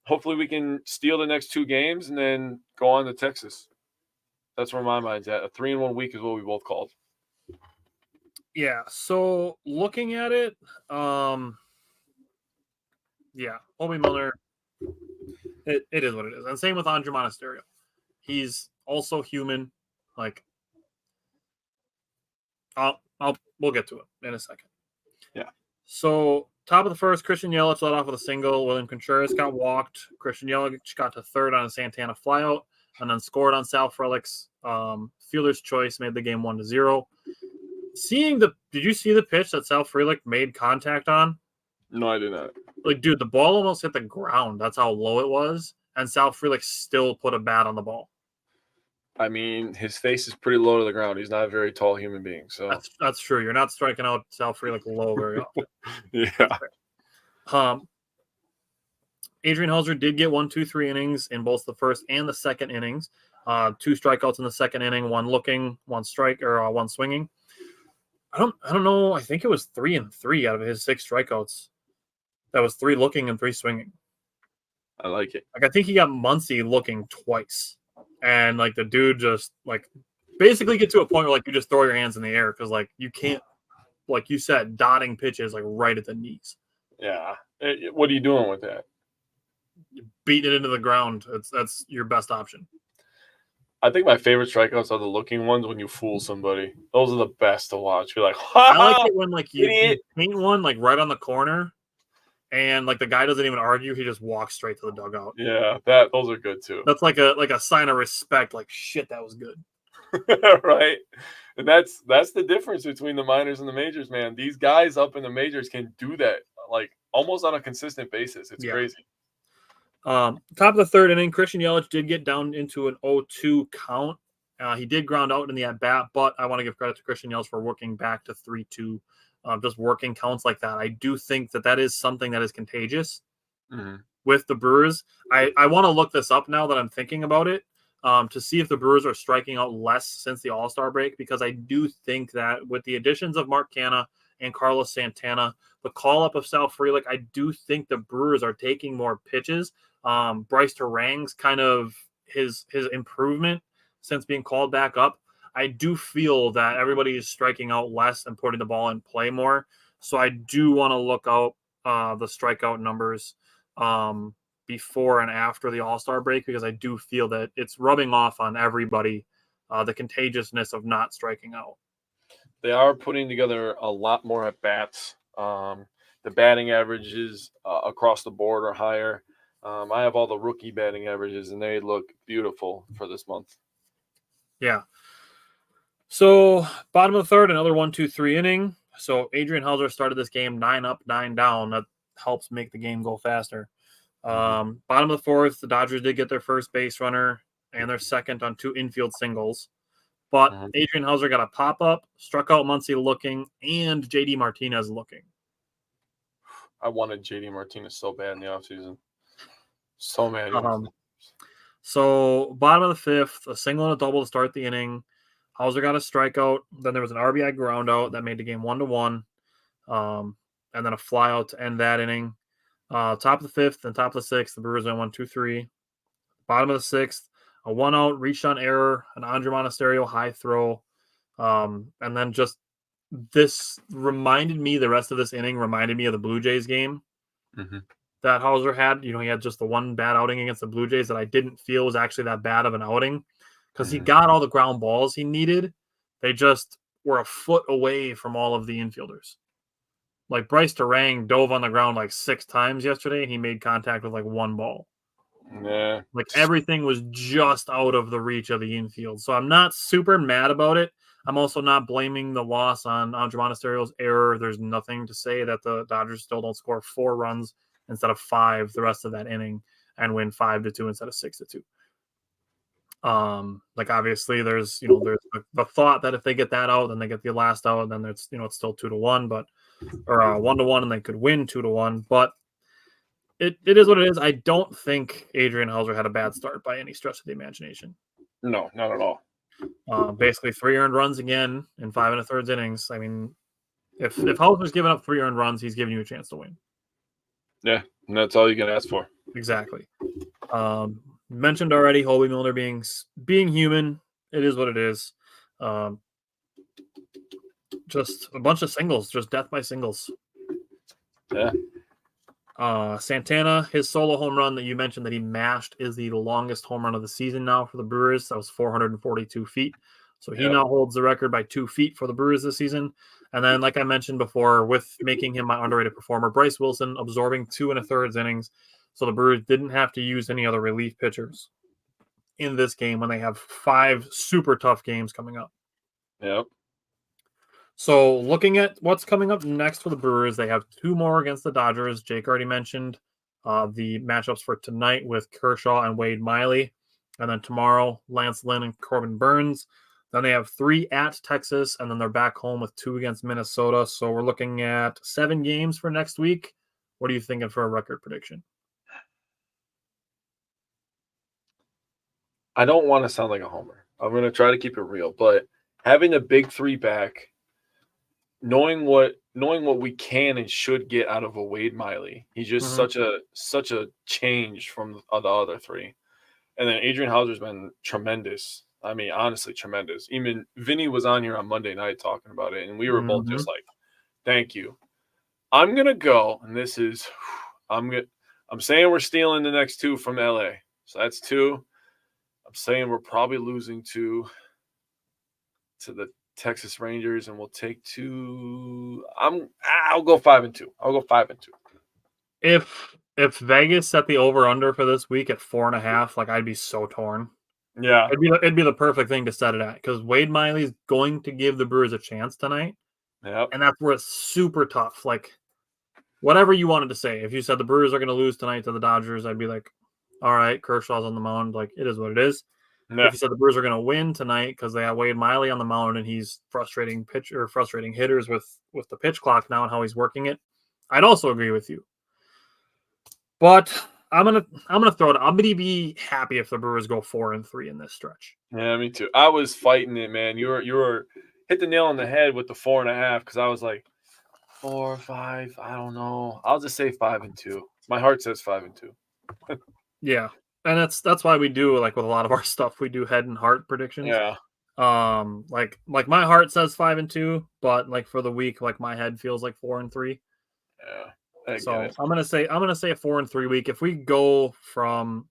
hopefully we can steal the next 2 games and then go on to Texas. That's where my mind's at. A 3-1 week is what we both called. Yeah. So looking at it, yeah, Hobie Milner, it is what it is. And same with Andruw Monasterio. He's also human. We'll get to it in a second. Yeah. So top of the first, Christian Yelich led off with a single. William Contreras got walked. Christian Yelich got to third on a Santana flyout, and then scored on Sal Frelick's fielder's choice, made the game 1-0. Did you see the pitch that Sal Frelick made contact on? No, I did not. Dude, the ball almost hit the ground. That's how low it was. And Sal Frelick still put a bat on the ball. I mean, his face is pretty low to the ground. He's not a very tall human being. So that's true. You're not striking out Sal Frelick low very often. Yeah. Adrian Hauser did get 1, 2, 3 innings in both the first and the second innings. 2 strikeouts in the second inning, 1 looking, 1 strike, or 1 swinging. I don't know. I think it was 3 and 3 out of his 6 strikeouts. That was 3 looking and 3 swinging. I like it. I think he got Muncy looking twice. And the dude just basically get to a point where you just throw your hands in the air, because you can't, like you said, dotting pitches right at the knees. Yeah. What are you doing with that? You beat it into the ground. That's your best option. I think my favorite strikeouts are the looking ones when you fool somebody. Those are the best to watch. You're like, ha! I like it when you paint one right on the corner, and like the guy doesn't even argue; he just walks straight to the dugout. Yeah, those are good too. That's like a sign of respect. Like shit, that was good. Right? And that's the difference between the minors and the majors, man. These guys up in the majors can do that like almost on a consistent basis. It's Yeah. crazy. Top of the third inning, Christian Yelich did get down into an 0-2 count. He did ground out in the at bat, but I want to give credit to Christian Yelich for working back to 3-2. Just working counts like that. I do think that is something that is contagious with the Brewers. I want to look this up now that I'm thinking about it. To see if the Brewers are striking out less since the All-Star break, because I do think that with the additions of Mark Canha and Carlos Santana, the call-up of Sal Frelick, I do think the Brewers are taking more pitches. Brice Turang's kind of his improvement since being called back up. I do feel that everybody is striking out less and putting the ball in play more. So I do want to look out the strikeout numbers before and after the All-Star break, because I do feel that it's rubbing off on everybody, the contagiousness of not striking out. They are putting together a lot more at bats. The batting averages across the board are higher. I have all the rookie batting averages, and they look beautiful for this month. Yeah. So bottom of the third, another 1-2-3 inning. So Adrian Hauser started this game 9 up, 9 down. That helps make the game go faster. Bottom of the fourth, the Dodgers did get their first base runner and their second on 2 infield singles. But Adrian Hauser got a pop-up, struck out Muncy looking, and JD Martinez looking. I wanted JD Martinez so bad in the offseason. So mad. So bottom of the fifth, a single and a double to start the inning. Hauser got a strikeout. Then there was an RBI ground out that made the game 1-1. And then a fly out to end that inning. Top of the fifth and top of the sixth, the Brewers went 1-2-3. Bottom of the sixth, a 1-out, reached on error, an Andruw Monasterio high throw. And then just this reminded me, the rest of this inning reminded me of the Blue Jays game that Hauser had. You know, he had just the one bad outing against the Blue Jays that I didn't feel was actually that bad of an outing, because he got all the ground balls he needed. They just were a foot away from all of the infielders. Like Brice Turang dove on the ground like 6 times yesterday, and he made contact with like 1 ball. Yeah. Like everything was just out of the reach of the infield. So I'm not super mad about it. I'm also not blaming the loss on Andruw Monasterio's error. There's nothing to say that the Dodgers still don't score 4 runs instead of 5 the rest of that inning and win 5-2 instead of 6-2. Like obviously there's the thought that if they get that out, then they get the last out, and then it's still 2-1, but or 1-1, and they could win 2-1. But it is what it is. I don't think Adrian Hauser had a bad start by any stretch of the imagination. No, not at all. Basically 3 earned runs again in 5 1/3 innings. I mean, if Hauser's giving up 3 earned runs, he's giving you a chance to win. Yeah, and that's all you can ask for. Exactly. Mentioned already, Hoby Milner being human. It is what it is. Just a bunch of singles, just death by singles. Yeah. Santana, his solo home run that you mentioned that he mashed is the longest home run of the season now for the Brewers. That was 442 feet. So he now holds the record by 2 feet for the Brewers this season. And then, like I mentioned before, with making him my underrated performer, Bryce Wilson absorbing 2 1/3 innings. So the Brewers didn't have to use any other relief pitchers in this game when they have 5 super tough games coming up. Yep. So looking at what's coming up next for the Brewers, they have 2 more against the Dodgers. Jake already mentioned the matchups for tonight with Kershaw and Wade Miley. And then tomorrow, Lance Lynn and Corbin Burns. Then they have 3 at Texas, and then they're back home with 2 against Minnesota. So we're looking at 7 games for next week. What are you thinking for a record prediction? I don't want to sound like a homer. I'm going to try to keep it real, but having the big 3 back, knowing what we can and should get out of a Wade Miley, he's just such a change from the other 3. And then Adrian Hauser's been tremendous. I mean, honestly, tremendous. Even Vinny was on here on Monday night talking about it, and we were both just like, "Thank you." I'm gonna go, and this is, I'm saying we're stealing the next 2 from LA, so that's 2. I'm saying we're probably losing to the Texas Rangers, and we'll take 2. I'll go 5-2. I'll go 5-2. If Vegas set the over/under for this week at 4.5, like, I'd be so torn. Yeah. It'd be the perfect thing to set it at because Wade Miley's going to give the Brewers a chance tonight, Yep. and that's where it's super tough. Like, whatever you wanted to say, if you said the Brewers are going to lose tonight to the Dodgers, I'd be like, all right, Kershaw's on the mound. Like, it is what it is. Yeah. If you said the Brewers are going to win tonight because they have Wade Miley on the mound and he's frustrating hitters with the pitch clock now and how he's working it, I'd also agree with you. But I'm gonna throw it. I'm gonna be happy if the Brewers go 4-3 in this stretch. Yeah, me too. I was fighting it, man. You were hit the nail on the head with the 4.5 because I was like 4, 5. I don't know. I'll just say 5-2. My heart says 5-2. Yeah, and that's why we do, like, with a lot of our stuff, we do head and heart predictions. Yeah. Like my heart says 5-2, but like for the week, like my head feels like 4-3. Yeah. So I'm gonna say a 4-3 week. If we go from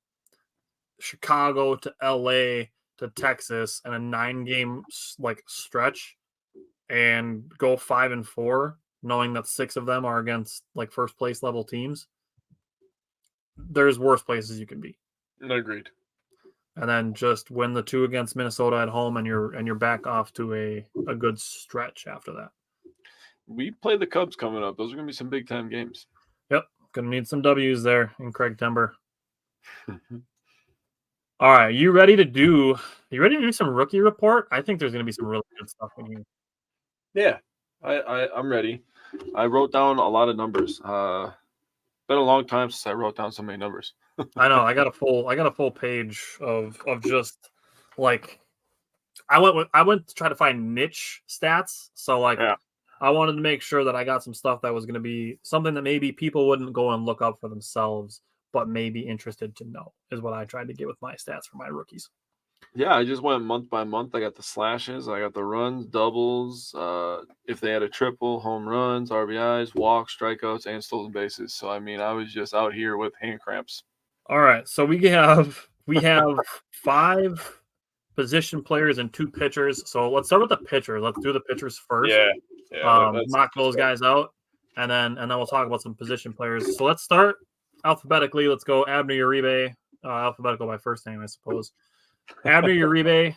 Chicago to LA to Texas and a 9-game like stretch and go 5-4, knowing that 6 of them are against like first place level teams, there's worse places you can be. Agreed. And then just win the 2 against Minnesota at home, and you're back off to a good stretch after that. We play the Cubs coming up. Those are gonna be some big time games. Yep, gonna need some W's there in Craig Timber. All right, you ready to do some rookie report? I think there's gonna be some really good stuff in here. Yeah, I'm ready. I wrote down a lot of numbers. Been a long time since I wrote down so many numbers. I know. I got a full page of just like I went to try to find niche stats. So like Yeah. I wanted to make sure that I got some stuff that was going to be something that maybe people wouldn't go and look up for themselves, but may be interested to know, is what I tried to get with my stats for my rookies. Yeah, I just went month by month. I got the slashes, I got the runs, doubles, if they had a triple, home runs, RBIs, walks, strikeouts, and stolen bases. So I mean, I was just out here with hand cramps. All right, so we have 5 position players and 2 pitchers. So let's start with the pitchers. Let's do the pitchers first. Yeah. Knock those guys out, and then we'll talk about some position players. So let's start alphabetically. Let's go Abner Uribe, alphabetical by first name, I suppose. Abner Uribe.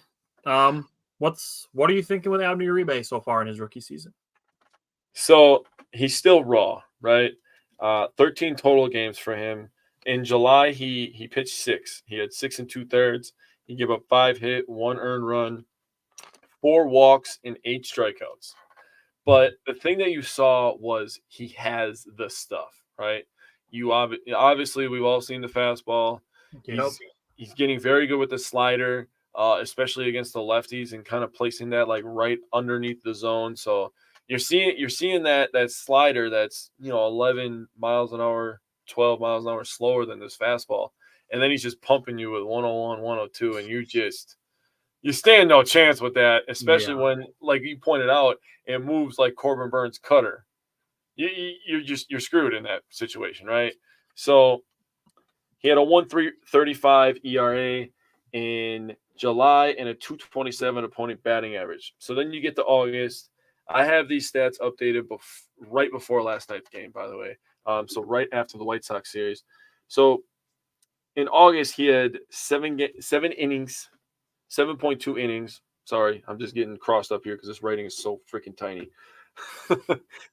What are you thinking with Abner Uribe so far in his rookie season? So he's still raw, right? 13 total games for him. In July, he pitched 6. He had 6 2/3. He gave up 5 hit, 1 earned run, 4 walks, and 8 strikeouts. But the thing that you saw was he has the stuff, right? Obviously we've all seen the fastball. Yep. He's getting very good with the slider, especially against the lefties, and kind of placing that like right underneath the zone. So you're seeing that slider that's 11 miles an hour, 12 miles an hour slower than this fastball, and then he's just pumping you with 101, 102, and you stand no chance with that, especially when, like you pointed out, it moves like Corbin Burns' cutter. You're screwed in that situation, right? So he had a 1.35 ERA in July and a 2.27 opponent batting average. So then you get to August. I have these stats updated right before last night's game, by the way. So right after the White Sox series. So in August, he had 7 innings. 7.2 innings. Sorry, I'm just getting crossed up here because this writing is so freaking tiny.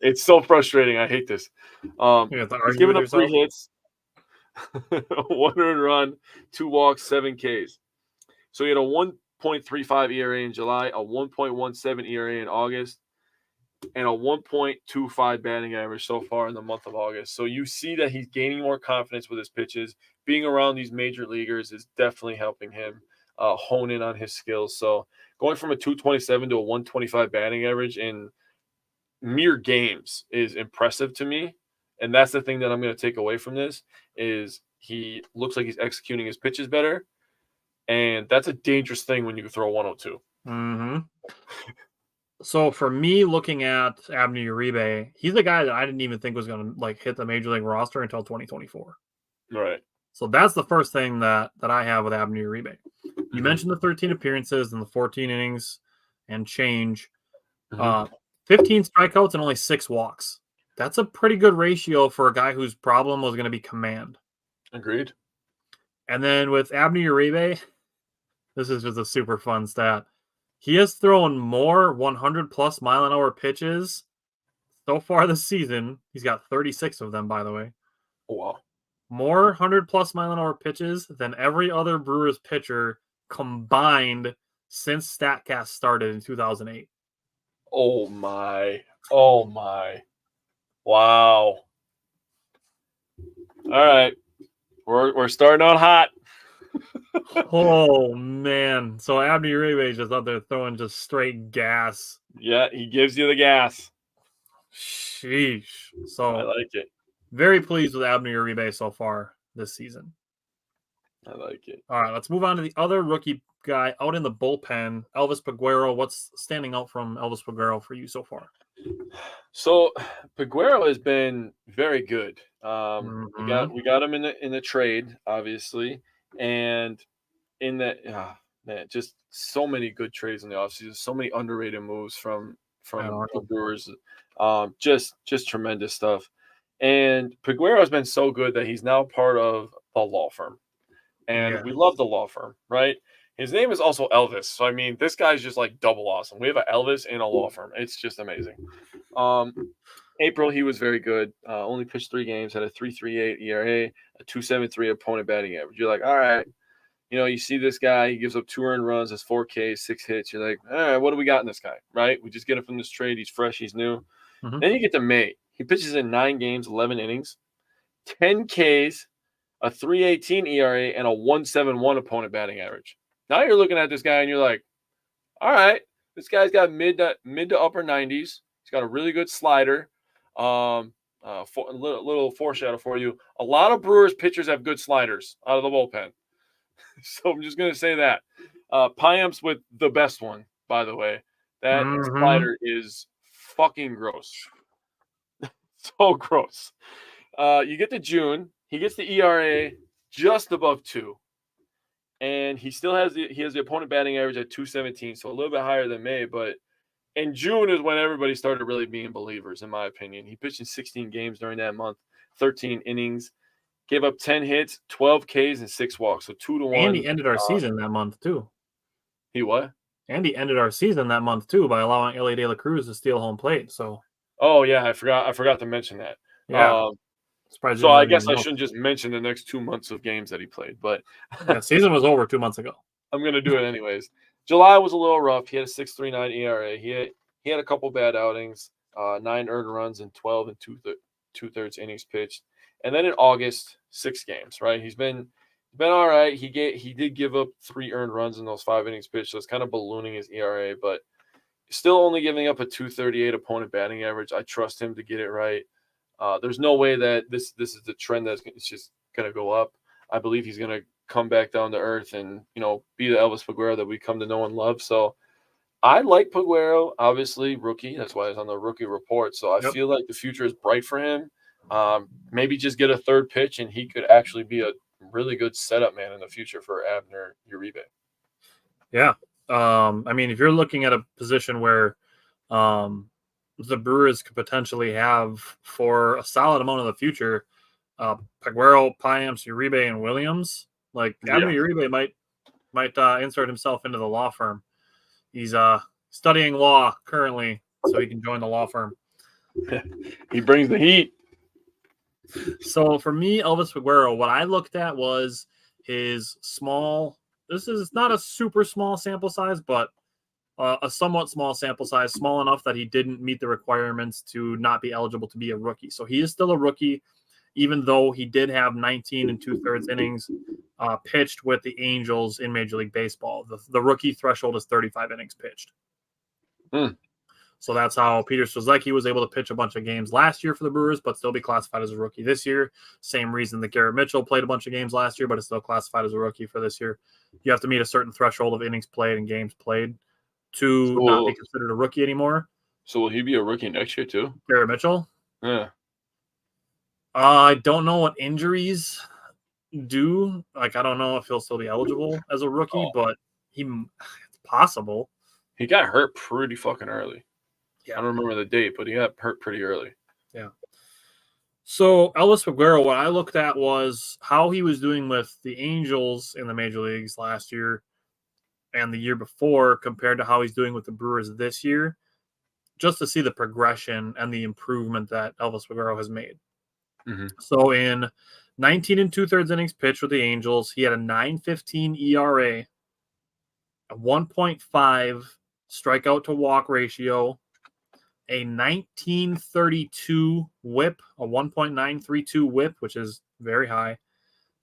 It's so frustrating. I hate this. He's given up 3 hits, 1 earned run, 2 walks, 7 Ks. So he had a 1.35 ERA in July, a 1.17 ERA in August, and a 1.25 batting average so far in the month of August. So you see that he's gaining more confidence with his pitches. Being around these major leaguers is definitely helping him hone in on his skills. So going from a 227 to a 125 batting average in mere games is impressive to me. And that's the thing that I'm going to take away from this is he looks like he's executing his pitches better. And that's a dangerous thing when you can throw 102. Mm-hmm. So for me, looking at Abner Uribe, he's the guy that I didn't even think was going to like hit the major league roster until 2024. Right. So that's the first thing that I have with Abner Uribe. You mentioned the 13 appearances and the 14 innings and change. 15 strikeouts and only 6 walks. That's a pretty good ratio for a guy whose problem was going to be command. Agreed. And then with Abner Uribe, this is just a super fun stat. He has thrown more 100-plus mile-an-hour pitches so far this season. He's got 36 of them, by the way. Oh, wow. More 100-plus mile-an-hour pitches than every other Brewers pitcher combined since StatCast started in 2008. Oh, my. Oh, my. Wow. All right. We're starting out hot. Oh, man. So Abner Uribe is just out there throwing just straight gas. Yeah, he gives you the gas. Sheesh. I So like it. very pleased with Abner Uribe so far this season. I like it. All right, let's move on to the other rookie guy out in the bullpen, Elvis Peguero. What's standing out from Elvis Peguero for you so far? So Peguero has been very good. Mhm. We got him in the trade, obviously, and in that man, just so many good trades in the offseason, so many underrated moves from I don't the know. Brewers. Just tremendous stuff. And Peguero has been so good that he's now part of the law firm. And we Yeah. love the law firm, right? His name is also Elvis. So, I mean, this guy's just like double awesome. We have an Elvis in a law firm. It's just amazing. April, he was very good. Only pitched 3 games, had a 3.38 ERA, a 2.73 opponent batting average. You're like, all right, you see this guy, he gives up 2 earned runs, has 4 Ks, 6 hits. You're like, all right, what do we got in this guy, right? We just get him from this trade. He's fresh, he's new. Mhm. Then you get to May. He pitches in 9 games, 11 innings, 10 Ks, a 3.18 ERA, and a 1.71 opponent batting average. Now you're looking at this guy and you're like, all right, this guy's got mid to upper 90s. He's got a really good slider. A little foreshadow for you. A lot of Brewers pitchers have good sliders out of the bullpen. So I'm just going to say that. Piamps with the best one, by the way. That Mhm. slider is fucking gross. So gross. You get to June. He gets the ERA just above 2. And he still has the opponent batting average at 217, so a little bit higher than May. But in June is when everybody started really being believers, in my opinion. He pitched in 16 games during that month, 13 innings, gave up 10 hits, 12 Ks, and 6 walks. So 2-1. And he ended our season that month too. He what? And he ended our season that month too by allowing Ellie De La Cruz to steal home plate. So Oh yeah, I forgot to mention that. yeah, surprised So you I didn't guess even I know. shouldn't just mention the next 2 months of games that he played, but Yeah, season was over 2 months ago. I'm gonna do it anyways. July was a little rough. He had a 6.39 ERA. He had a couple bad outings, 9 earned runs and 12 and 2/3 innings pitched. And then in August, 6 games. Right, he's been all right. He did give up 3 earned runs in those 5 innings pitched, so it's kind of ballooning his ERA, but still only giving up a 2.38 opponent batting average. I trust him to get it right. There's no way that this is the trend it's just gonna go up. I believe he's gonna come back down to earth and be the Elvis Peguero that we come to know and love. So I like Peguero, obviously rookie. That's why it's on the rookie report. So I feel like the future is bright for him. Maybe just get a third pitch and he could actually be a really good setup man in the future for Abner Uribe. Yeah. I mean, if you're looking at a position where the Brewers could potentially have for a solid amount of the future, Peguero, Piamps, Uribe, and Williams, like Abner Uribe might insert himself into the law firm. He's studying law currently, so he can join the law firm. He brings the heat. So for me, Elvis Peguero, what I looked at was his small. This is not a super small sample size, but a somewhat small sample size, small enough that he didn't meet the requirements to not be eligible to be a rookie. So he is still a rookie, even though he did have 19 and 2/3 innings pitched with the Angels in Major League Baseball. The rookie threshold is 35 innings pitched. So that's how Peter Strzelecki was able to pitch a bunch of games last year for the Brewers, but still be classified as a rookie this year. Same reason that Garrett Mitchell played a bunch of games last year, but is still classified as a rookie for this year. You have to meet a certain threshold of innings played and games played to not be considered a rookie anymore. So will he be a rookie next year too? Garrett Mitchell? Yeah. I don't know what injuries do. Like, I don't know if he'll still be eligible as a rookie, but it's possible. He got hurt pretty fucking early. Yeah. I don't remember the date, but he got hurt pretty early. Yeah. So Elvis Peguero, what I looked at was how he was doing with the Angels in the major leagues last year and the year before compared to how he's doing with the Brewers this year, just to see the progression and the improvement that Elvis Peguero has made. Mm-hmm. So in 19 and 2/3 innings pitched with the Angels, he had a 9.15 ERA, a 1.5 strikeout to walk ratio, a 19.32 whip, a 1.932 whip, which is very high,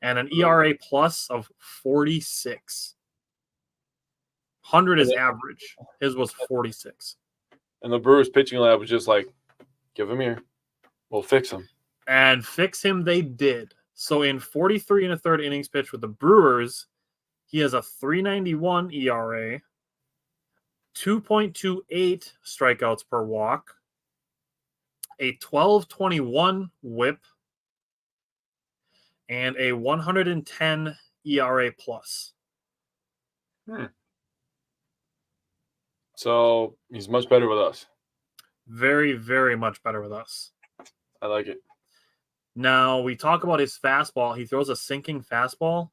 and an ERA plus of 46. 100 is average. His was 46. And the Brewers pitching lab was just like, give him here. We'll fix him. And fix him they did. So in 43 and a third innings pitched with the Brewers, he has a 3.91 ERA, 2.28 strikeouts per walk, a 12.21 whip, and a 110 ERA plus. So he's much better with us. Very, very much better with us. I like it. Now, we talk about his fastball. He throws a sinking fastball.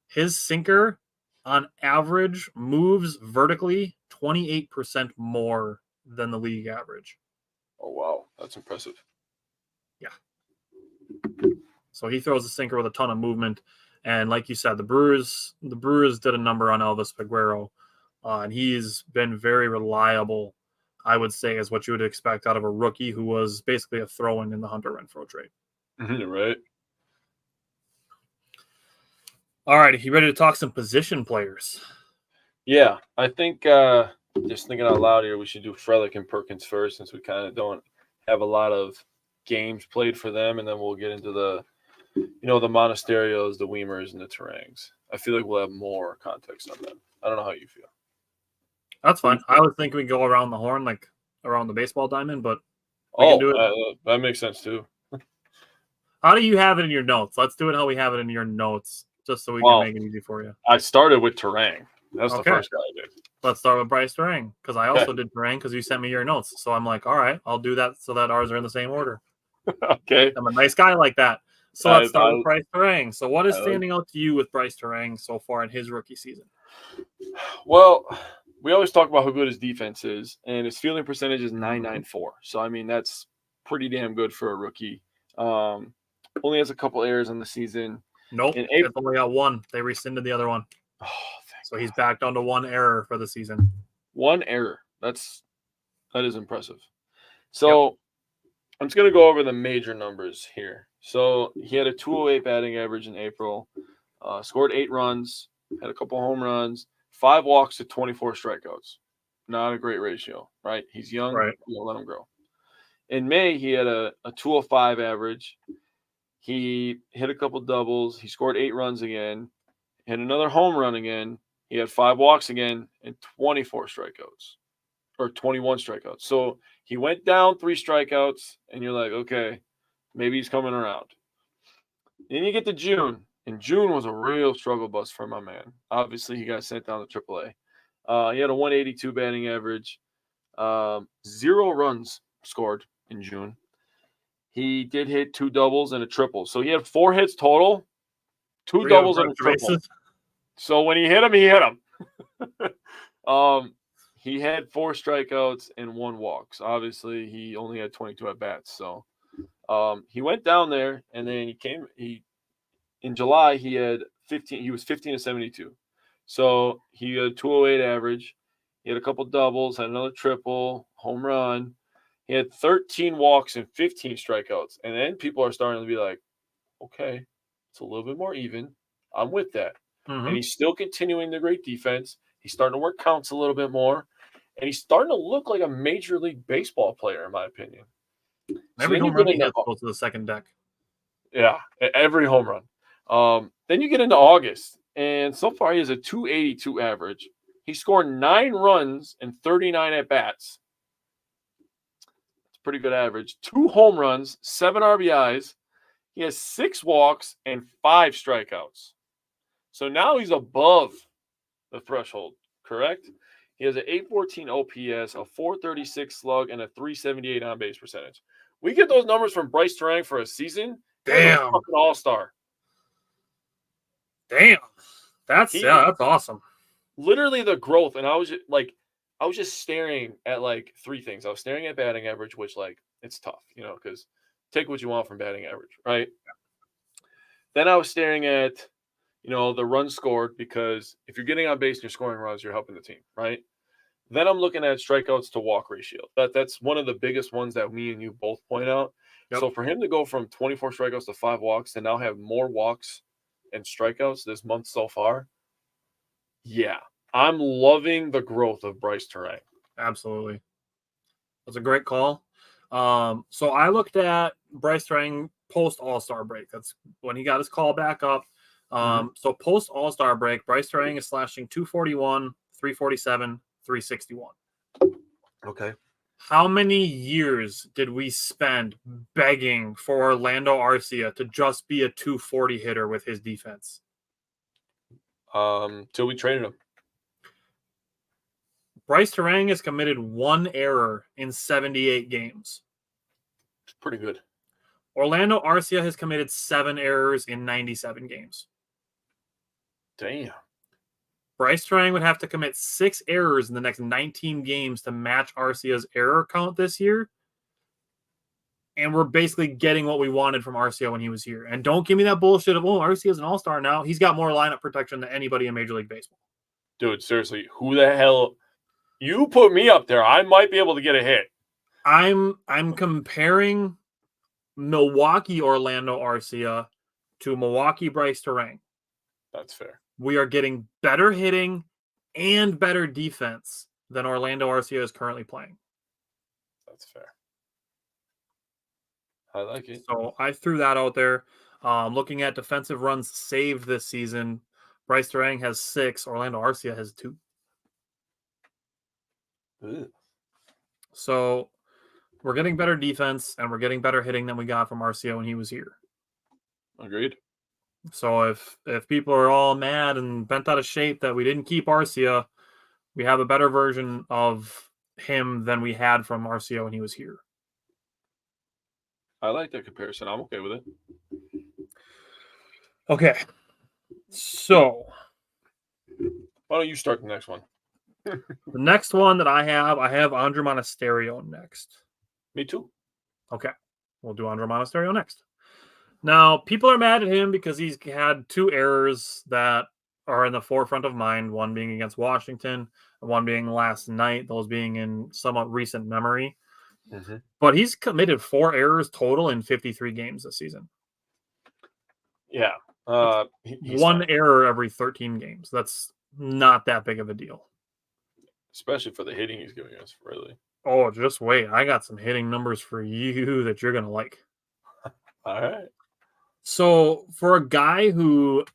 His sinker, on average, moves vertically 28% more than the league average. Oh, wow. That's impressive. Yeah. So he throws a sinker with a ton of movement. And like you said, the Brewers did a number on Elvis Peguero. And he's been very reliable, I would say, is what you would expect out of a rookie who was basically a throw-in in the Hunter Renfroe trade. Right. All right, you ready to talk some position players? Yeah, I think just thinking out loud here, we should do Frelick and Perkins first, since we kind of don't have a lot of games played for them, and then we'll get into the Monasterios, the Wiemers, and the Turangs. I feel like we'll have more context on them. I don't know how you feel. That's fine. I was thinking we go around the horn, like around the baseball diamond, but we can do it. That makes sense too. How do you have it in your notes? Let's do it how we have it in your notes, just so we can make it easy for you. I started with Turang. That's the first guy I did. Let's start with Brice Turang, because I also did Turang because you sent me your notes. So I'm like, all right, I'll do that so that ours are in the same order. Okay. I'm a nice guy like that. So let's start with Brice Turang. So what is standing out to you with Brice Turang so far in his rookie season? Well, we always talk about how good his defense is, and his fielding percentage is .994. So, I mean, that's pretty damn good for a rookie. Only has a couple errors in the season. Nope, it's only got one. They rescinded the other one. Oh, so he's back down to one error for the season. One error. That is impressive. So I'm just going to go over the major numbers here. So he had a 208 batting average in April, scored 8 runs, had a couple home runs, 5 walks to 24 strikeouts. Not a great ratio, right? He's young. Right. You'll let him grow. In May, he had a 205 average. He hit a couple doubles. He scored 8 runs again, hit another home run again. He had 5 walks again and 24 strikeouts or 21 strikeouts. So he went down 3 strikeouts, and you're like, okay, maybe he's coming around. Then you get to June, and June was a real struggle bus for my man. Obviously, he got sent down to AAA. He had a 182 batting average, 0 runs scored in June. He did hit 2 doubles and a triple. So he had 4 hits total, 2 doubles and a triple. So when he hit him, he hit him. He had 4 strikeouts and 1 walk. So obviously, he only had 22 at-bats. So he went down there, and then in July, he had 15. He was 15 to 72. So he had 208 average. He had a couple doubles, had another triple, home run. He had 13 walks and 15 strikeouts. And then people are starting to be like, okay, it's a little bit more even. I'm with that. Mm-hmm. And he's still continuing the great defense. He's starting to work counts a little bit more. And he's starting to look like a Major League Baseball player, in my opinion. Every home run he hits goes to the second deck. Yeah, every home run. Then you get into August, and so far he has a 282 average. He scored 9 runs and 39 at-bats. It's a pretty good average. 2 home runs, 7 RBIs. He has 6 walks and 5 strikeouts. So now he's above the threshold, correct? He has an 814 OPS, a 436 slug, and a 378 on-base percentage, We get those numbers from Brice Turang for a season. Damn. Fucking all-star. Damn. That's awesome. Literally the growth, and I was just staring at like three things. I was staring at batting average, which like it's tough, because take what you want from batting average, right? Then I was staring at, the runs scored, because if you're getting on base and you're scoring runs, you're helping the team, right? Then I'm looking at strikeouts to walk ratio. That's one of the biggest ones that me and you both point out. Yep. So for him to go from 24 strikeouts to 5 walks and now have more walks and strikeouts this month so far, yeah, I'm loving the growth of Brice Turang. Absolutely. That's a great call. So I looked at Brice Turang post All-Star break. That's when he got his call back up. So post All-Star break, Brice Turang is slashing 241, 347, 361. Okay. How many years did we spend begging for Orlando Arcia to just be a 240 hitter with his defense? Till we traded him. Brice Turang has committed 1 error in 78 games. It's pretty good. Orlando Arcia has committed 7 errors in 97 games. Damn. Brice Turang would have to commit 6 errors in the next 19 games to match Arcia's error count this year. And we're basically getting what we wanted from Arcia when he was here. And don't give me that bullshit of, Arcia's an all-star now. He's got more lineup protection than anybody in Major League Baseball. Dude, seriously, who the hell? You put me up there, I might be able to get a hit. I'm comparing Milwaukee Orlando Arcia to Milwaukee Brice Turang. That's fair. We are getting better hitting and better defense than Orlando Arcia is currently playing. That's fair. I like it. So I threw that out there. Looking at defensive runs saved this season, Brice Turang has 6. Orlando Arcia has 2. Ew. So we're getting better defense and we're getting better hitting than we got from Arcia when he was here. Agreed. So if people are all mad and bent out of shape that we didn't keep Arcia, we have a better version of him than we had from Arcia when he was here. I like that comparison. I'm okay with it. Okay. So why don't you start the next one? The next one that I have Andruw Monasterio next. Me too. Okay. We'll do Andruw Monasterio next. Now, people are mad at him because he's had 2 errors that are in the forefront of mind, one being against Washington, and one being last night, those being in somewhat recent memory. Mm-hmm. But he's committed 4 errors total in 53 games this season. Yeah. One error every 13 games. That's not that big of a deal. Especially for the hitting he's giving us, really. Oh, just wait. I got some hitting numbers for you that you're going to like. All right. So for a guy who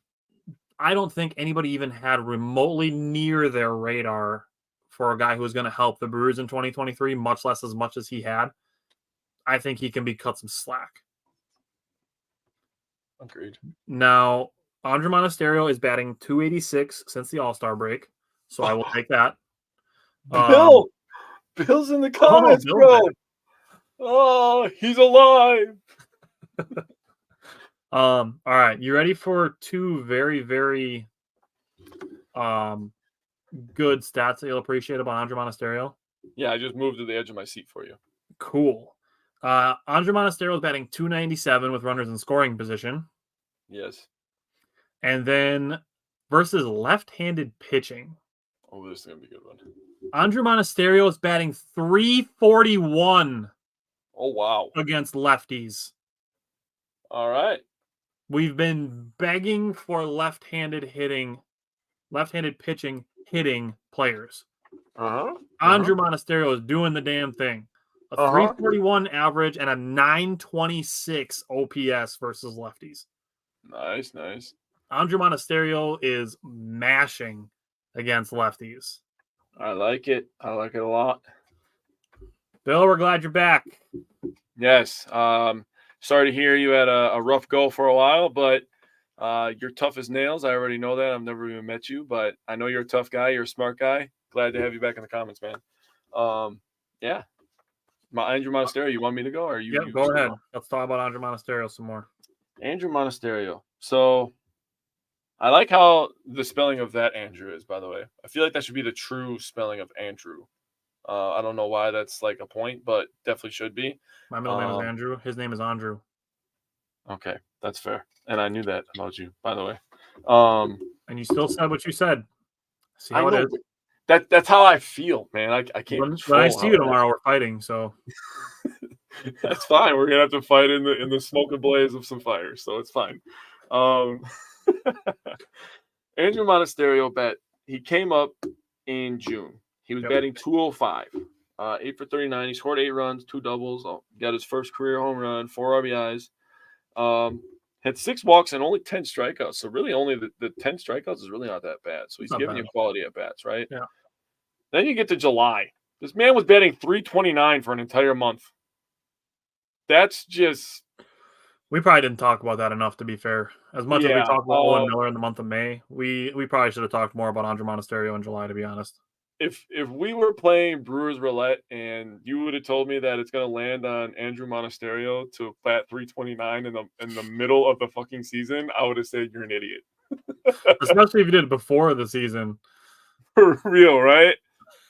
I don't think anybody even had remotely near their radar for a guy who was going to help the Brewers in 2023, much less as much as he had, I think he can be cut some slack. Agreed. Now, Andruw Monasterio is batting .286 since the All-Star break, so I will take that. Bill's in the comments, bro. Oh, he's alive. All right, you ready for 2 very, very good stats that you'll appreciate about Andruw Monasterio? Yeah, I just moved to the edge of my seat for you. Cool. Andruw Monasterio is batting .297 with runners in scoring position. Yes. And then versus left-handed pitching. Oh, this is going to be a good one. Andruw Monasterio is batting .341. Oh, wow. Against lefties. All right. We've been begging for left-handed pitching, hitting players. Andruw Monasterio is doing the damn thing. A 341 average and a 926 OPS versus lefties. Nice. Andruw Monasterio is mashing against lefties. I like it. I like it a lot. Bill, we're glad you're back. Yes. Sorry to hear you had a rough go for a while, but you're tough as nails. I already know that. I've never even met you, but I know you're a tough guy. You're a smart guy. Glad to have you back in the comments, man. Yeah. Andruw Monasterio, you want me to go? Or you? Yep, go ahead. Let's talk about Andruw Monasterio some more. Andruw Monasterio. So I like how the spelling of that Andrew is, by the way. I feel like that should be the true spelling of Andrew. I don't know why that's like a point, but definitely should be. My middle name is Andrew. His name is Andruw. Okay, that's fair. And I knew that about you, by the way. And you still said what you said. See how I know, it is. That's how I feel, man. I can't. When I see you tomorrow, we're fighting. So that's fine. We're gonna have to fight in the smoke and blaze of some fire, so it's fine. Andruw Monasterio bet. He came up in June. He was batting 205, 8 for 39. He scored 8 runs, 2 doubles. Got his first career home run, 4 RBIs. Had 6 walks and only 10 strikeouts. So really, only the 10 strikeouts is really not that bad. So he's giving you quality at bats, right? Yeah. Then you get to July. This man was batting 329 for an entire month. That's just. We probably didn't talk about that enough, to be fair. As much as we talked about Owen Miller in the month of May, we probably should have talked more about Andruw Monasterio in July, to be honest. If we were playing Brewers Roulette and you would have told me that it's going to land on Andruw Monasterio to bat 329 in the middle of the fucking season, I would have said you're an idiot. Especially if you did it before the season. For real, right?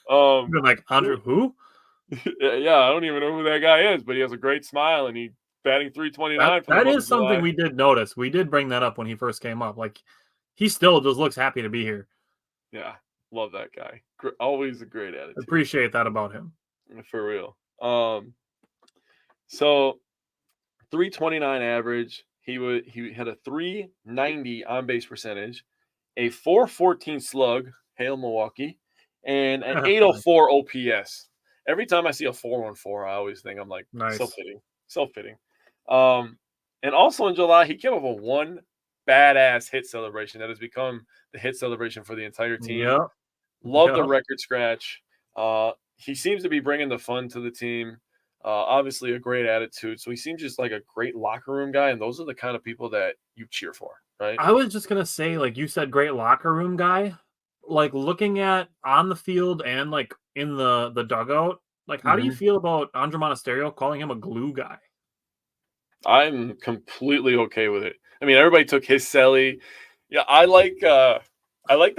You've been like, Andrew, who? Yeah, I don't even know who that guy is, but he has a great smile and he batting 329. That is something we did notice. We did bring that up when he first came up. Like, he still just looks happy to be here. Yeah, love that guy. Always a great attitude. Appreciate that about him. For real. So 329 average. He had a 390 on base percentage, a 414 slug, hail Milwaukee, and an 804 OPS. Every time I see a 414, I always think I'm like, nice. Self-fitting. And also in July, he came up with one badass hit celebration that has become the hit celebration for the entire team. Yep. Love the record scratch. He seems to be bringing the fun to the team. Obviously a great attitude. So he seems just like a great locker room guy. And those are the kind of people that you cheer for, right? I was just going to say, like you said, great locker room guy. Like looking at on the field and like in the dugout, like how do you feel about Andruw Monasterio calling him a glue guy? I'm completely okay with it. I mean, everybody took his celly. Yeah, I like that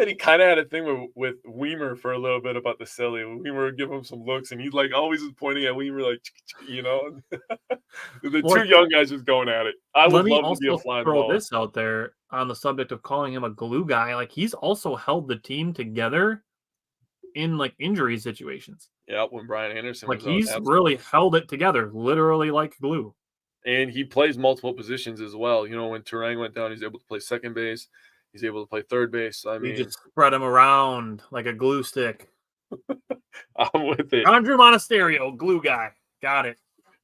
he kind of had a thing with Wiemer for a little bit about the celly. Wiemer would give him some looks, and he's like always pointing at Wiemer, like, you know. The two young guys just going at it. I would love to be a fly on the wall. Throw this out there on the subject of calling him a glue guy. Like he's also held the team together in like injury situations. Yeah, when Brian Anderson was he's really held it together, literally like glue. And he plays multiple positions as well. You know, when Turang went down, he's able to play second base. He's able to play third base. I mean, you just spread him around like a glue stick. I'm with it. Andruw Monasterio, glue guy. Got it.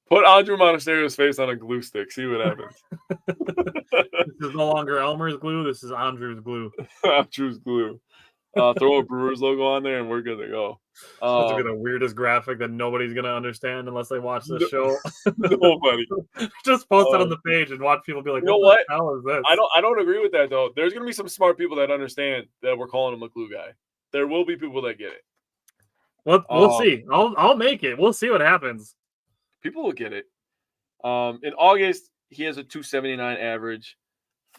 Put Andruw Monasterio's face on a glue stick. See what happens. This is no longer Elmer's glue. This is Andrew's glue. Andrew's glue. Throw a Brewers logo on there and we're good to go. That's gonna be the weirdest graphic that nobody's gonna understand unless they watch this show. Nobody. Just post it on the page and watch people be like, you know what? The hell is this? I don't agree with that though. There's gonna be some smart people that understand that we're calling him a glue guy. There will be people that get it. We'll see. I'll make it. We'll see what happens. People will get it. In August, he has a 279 average,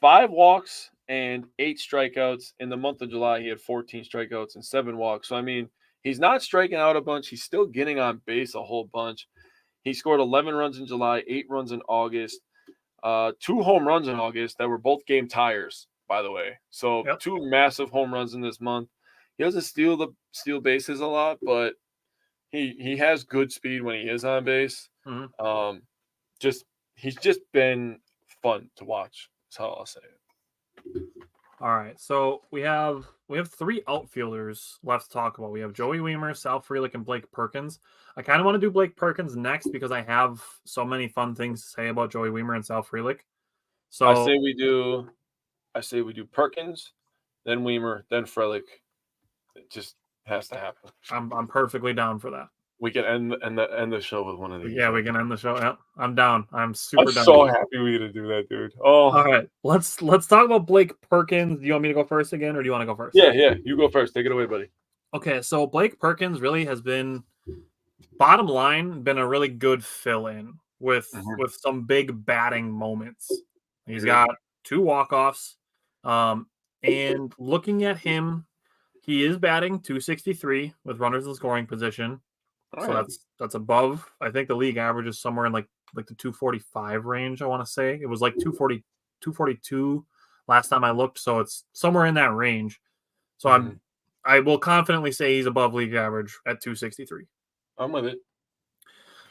5 walks and 8 strikeouts. In the month of July, he had 14 strikeouts and 7 walks. So, I mean, he's not striking out a bunch. He's still getting on base a whole bunch. He scored 11 runs in July, 8 runs in August, 2 home runs in August that were both game tires, by the way. So, 2 massive home runs in this month. He doesn't steal bases a lot, but he has good speed when he is on base. Mm-hmm. He's just been fun to watch. That's how I'll say it. All right, so we have 3 outfielders left to talk about. We have Joey Wiemer, Sal Frelick, and Blake Perkins. I kind of want to do Blake Perkins next because I have so many fun things to say about Joey Wiemer and Sal Frelick. So I say we do Perkins, then Wiemer, then Frelick. It just has to happen. I'm perfectly down for that. We can end the show with one of these. Yeah, we can end the show. Yep, I'm down. I'm super down. I'm so happy we get to do that, dude. Oh, all right. Let's talk about Blake Perkins. Do you want me to go first again, or do you want to go first? Yeah. You go first. Take it away, buddy. Okay, so Blake Perkins really has been bottom line, been a really good fill-in with Mhm. some big batting moments. He's Agreed. got 2 walk-offs, and looking at him, he is batting .263 with runners in scoring position, All so right. that's above. I think the league average is somewhere in like the 245 range. I want to say it was like 240, 242 last time I looked, so it's somewhere in that range. So Mhm. I will confidently say he's above league average at 263. I'm with it.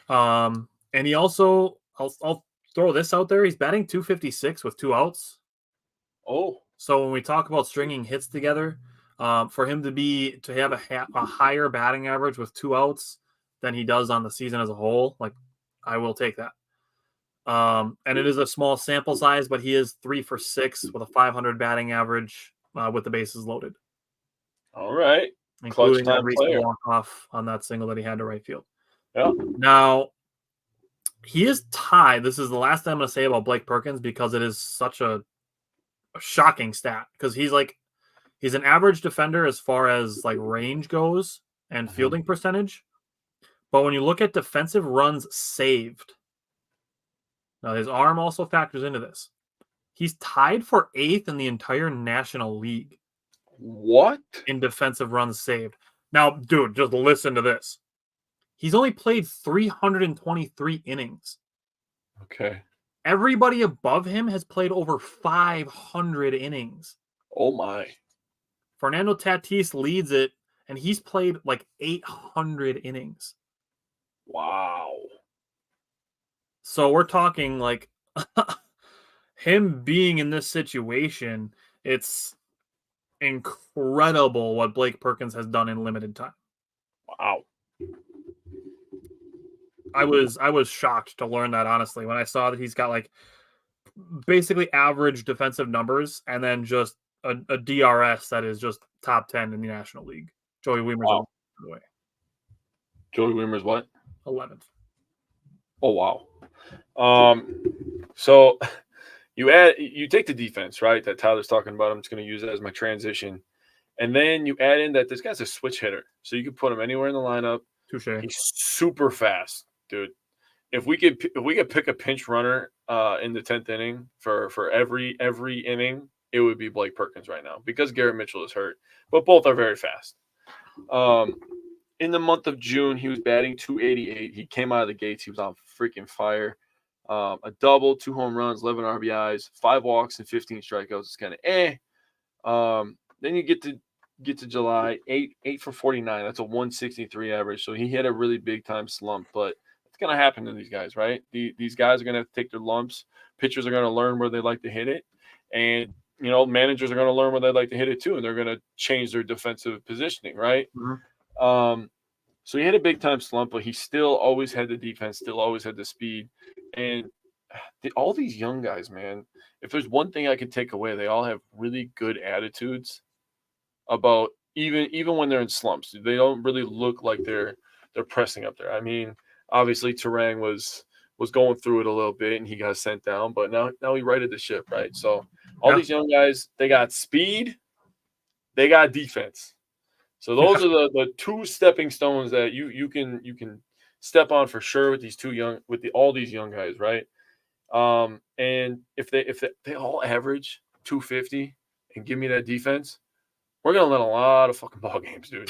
And he also, I'll throw this out there. He's batting 256 with 2 outs. Oh, So when we talk about stringing hits together, for him to have a higher batting average with 2 outs than he does on the season as a whole, like I will take that. And it is a small sample size, but he is 3 for 6 with a 500 batting average with the bases loaded, all right. Clutch including that time recent player. walk off on that single that he had to right field. Yeah. Now, he is tied. This is the last thing I'm going to say about Blake Perkins because it is such a shocking stat because he's an average defender as far as like range goes and Mhm. fielding percentage. But when you look at defensive runs saved, now his arm also factors into this. He's tied for 8th in the entire National League What? in defensive runs saved. Now, dude, just listen to this. He's only played 323 innings. Okay. Everybody above him has played over 500 innings. Oh my. Fernando Tatis leads it, and he's played like 800 innings. Wow. So we're talking like him being in this situation. It's incredible what Blake Perkins has done in limited time. Wow. I was shocked to learn that honestly when I saw that he's got like basically average defensive numbers and then just a DRS that is just top 10 in the National League. Joey Wiemer's Wow. 11th, by the way. Joey Wiemer's what? 11th. Oh wow. So you take the defense, right? That Tyler's talking about. I'm just gonna use it as my transition. And then you add in that this guy's a switch hitter. So you can put him anywhere in the lineup. Touche. He's super fast, dude. If we could pick a pinch runner in the 10th inning for every inning, it would be Blake Perkins right now because Garrett Mitchell is hurt. But both are very fast. Um, in the month of June, he was batting 288. He came out of the gates. He was on freaking fire. A double, 2 home runs, 11 RBIs, 5 walks, and 15 strikeouts. It's kind of then you get to July, 8 for 49. That's a 163 average. So he hit a really big time slump, but it's gonna happen to these guys, right? These guys are gonna have to take their lumps. Pitchers are gonna learn where they like to hit it, and managers are gonna learn where they like to hit it too, and they're gonna change their defensive positioning, right? Mm-hmm. So he had a big time slump, but he still always had the defense, still always had the speed, and all these young guys, man. If there's one thing I could take away, they all have really good attitudes about even when they're in slumps. They don't really look like they're pressing up there. I mean, obviously Turang was going through it a little bit and he got sent down, but now he righted the ship, right? So all Yeah. these young guys, they got speed, they got defense. So those are the two stepping stones that you can step on for sure with all these young guys, right? And if they all average 250 and give me that defense, we're gonna win a lot of fucking ball games, dude.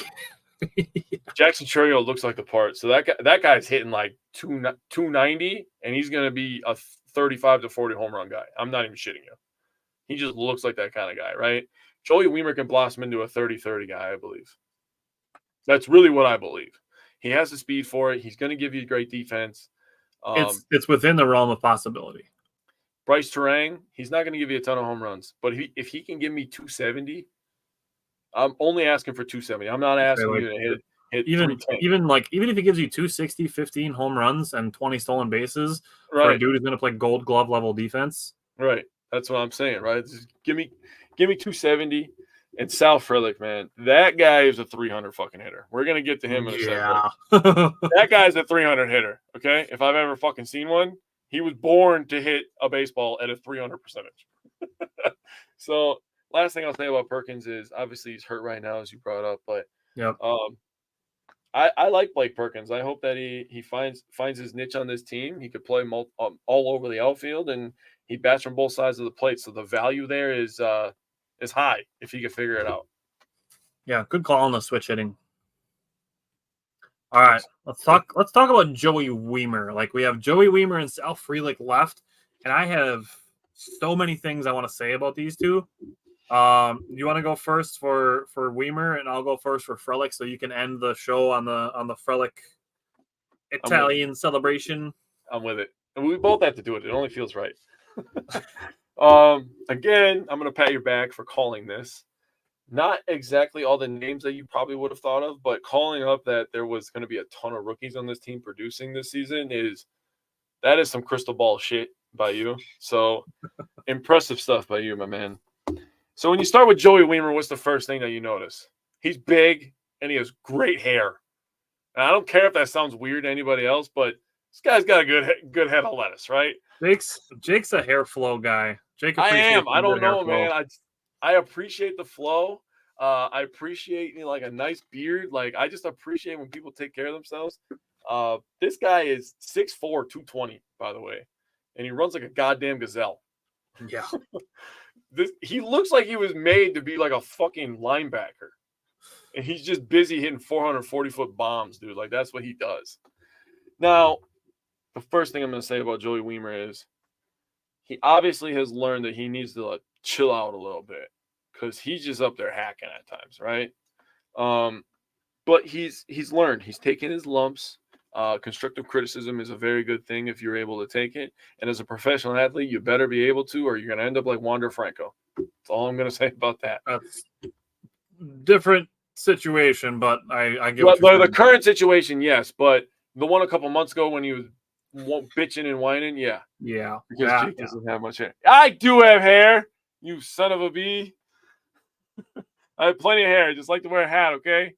Jackson Chourio looks like the part. So that guy's hitting like 290, and he's gonna be a 35 to 40 home run guy. I'm not even shitting you. He just looks like that kind of guy, right? Joey Wiemer can blossom into a 30-30 guy, I believe. That's really what I believe. He has the speed for it. He's going to give you great defense. It's within the realm of possibility. Brice Turang, he's not going to give you a ton of home runs, but if he can give me 270, I'm only asking for 270. I'm not asking you to hit 310. Even if he gives you 260, 15 home runs and 20 stolen bases for a Right, dude who's going to play Gold Glove level defense. right. That's what I'm saying, right? Just give me 270. And Sal Frelick, man, that guy is a 300 fucking hitter. We're gonna get to him in a second. Yeah. That guy's a 300 hitter. Okay, if I've ever fucking seen one, he was born to hit a baseball at a 300 percentage. So last thing I'll say about Perkins is obviously he's hurt right now, as you brought up, but Yep. I like Blake Perkins. I hope that he finds his niche on this team. He could play all over the outfield, and he bats from both sides of the plate. So the value there is high if he can figure it out. Yeah, good call on the switch hitting. All right, let's talk about Joey Wiemer. Like, we have Joey Wiemer and Sal Frelick left, and I have so many things I want to say about these two. You want to go first for Wiemer, and I'll go first for Frelick, so you can end the show on the Frelick Italian celebration. I'm with it, and we both have to do it. It only feels right. Again, I'm gonna pat your back for calling this. Not exactly all the names that you probably would have thought of, but calling up that there was going to be a ton of rookies on this team producing this season is some crystal ball shit by you. So impressive stuff by you, my man. So when you start with Joey Wiemer, what's the first thing that you notice? He's big and he has great hair. And I don't care if that sounds weird to anybody else, but this guy's got a good head of lettuce, right? Jake's a hair flow guy. Jake, I am. I don't know, man. I appreciate the flow. I appreciate like a nice beard. Like, I just appreciate when people take care of themselves. This guy is 6'4", 220, by the way, and he runs like a goddamn gazelle. Yeah. He looks like he was made to be like a fucking linebacker, and he's just busy hitting 440-foot bombs, dude. Like, that's what he does. Now, the first thing I'm going to say about Joey Wiemer is he obviously has learned that he needs to chill out a little bit because he's just up there hacking at times, right? But he's learned. He's taken his lumps. Constructive criticism is a very good thing if you're able to take it. And as a professional athlete, you better be able to, or you're going to end up like Wander Franco. That's all I'm going to say about that. That's different situation, but I get what you're saying. The current situation, yes, but the one a couple months ago when he was bitching and whining, yeah. Yeah. Because Jake doesn't have much hair. I do have hair, you son of a bee. I have plenty of hair. I just like to wear a hat, okay?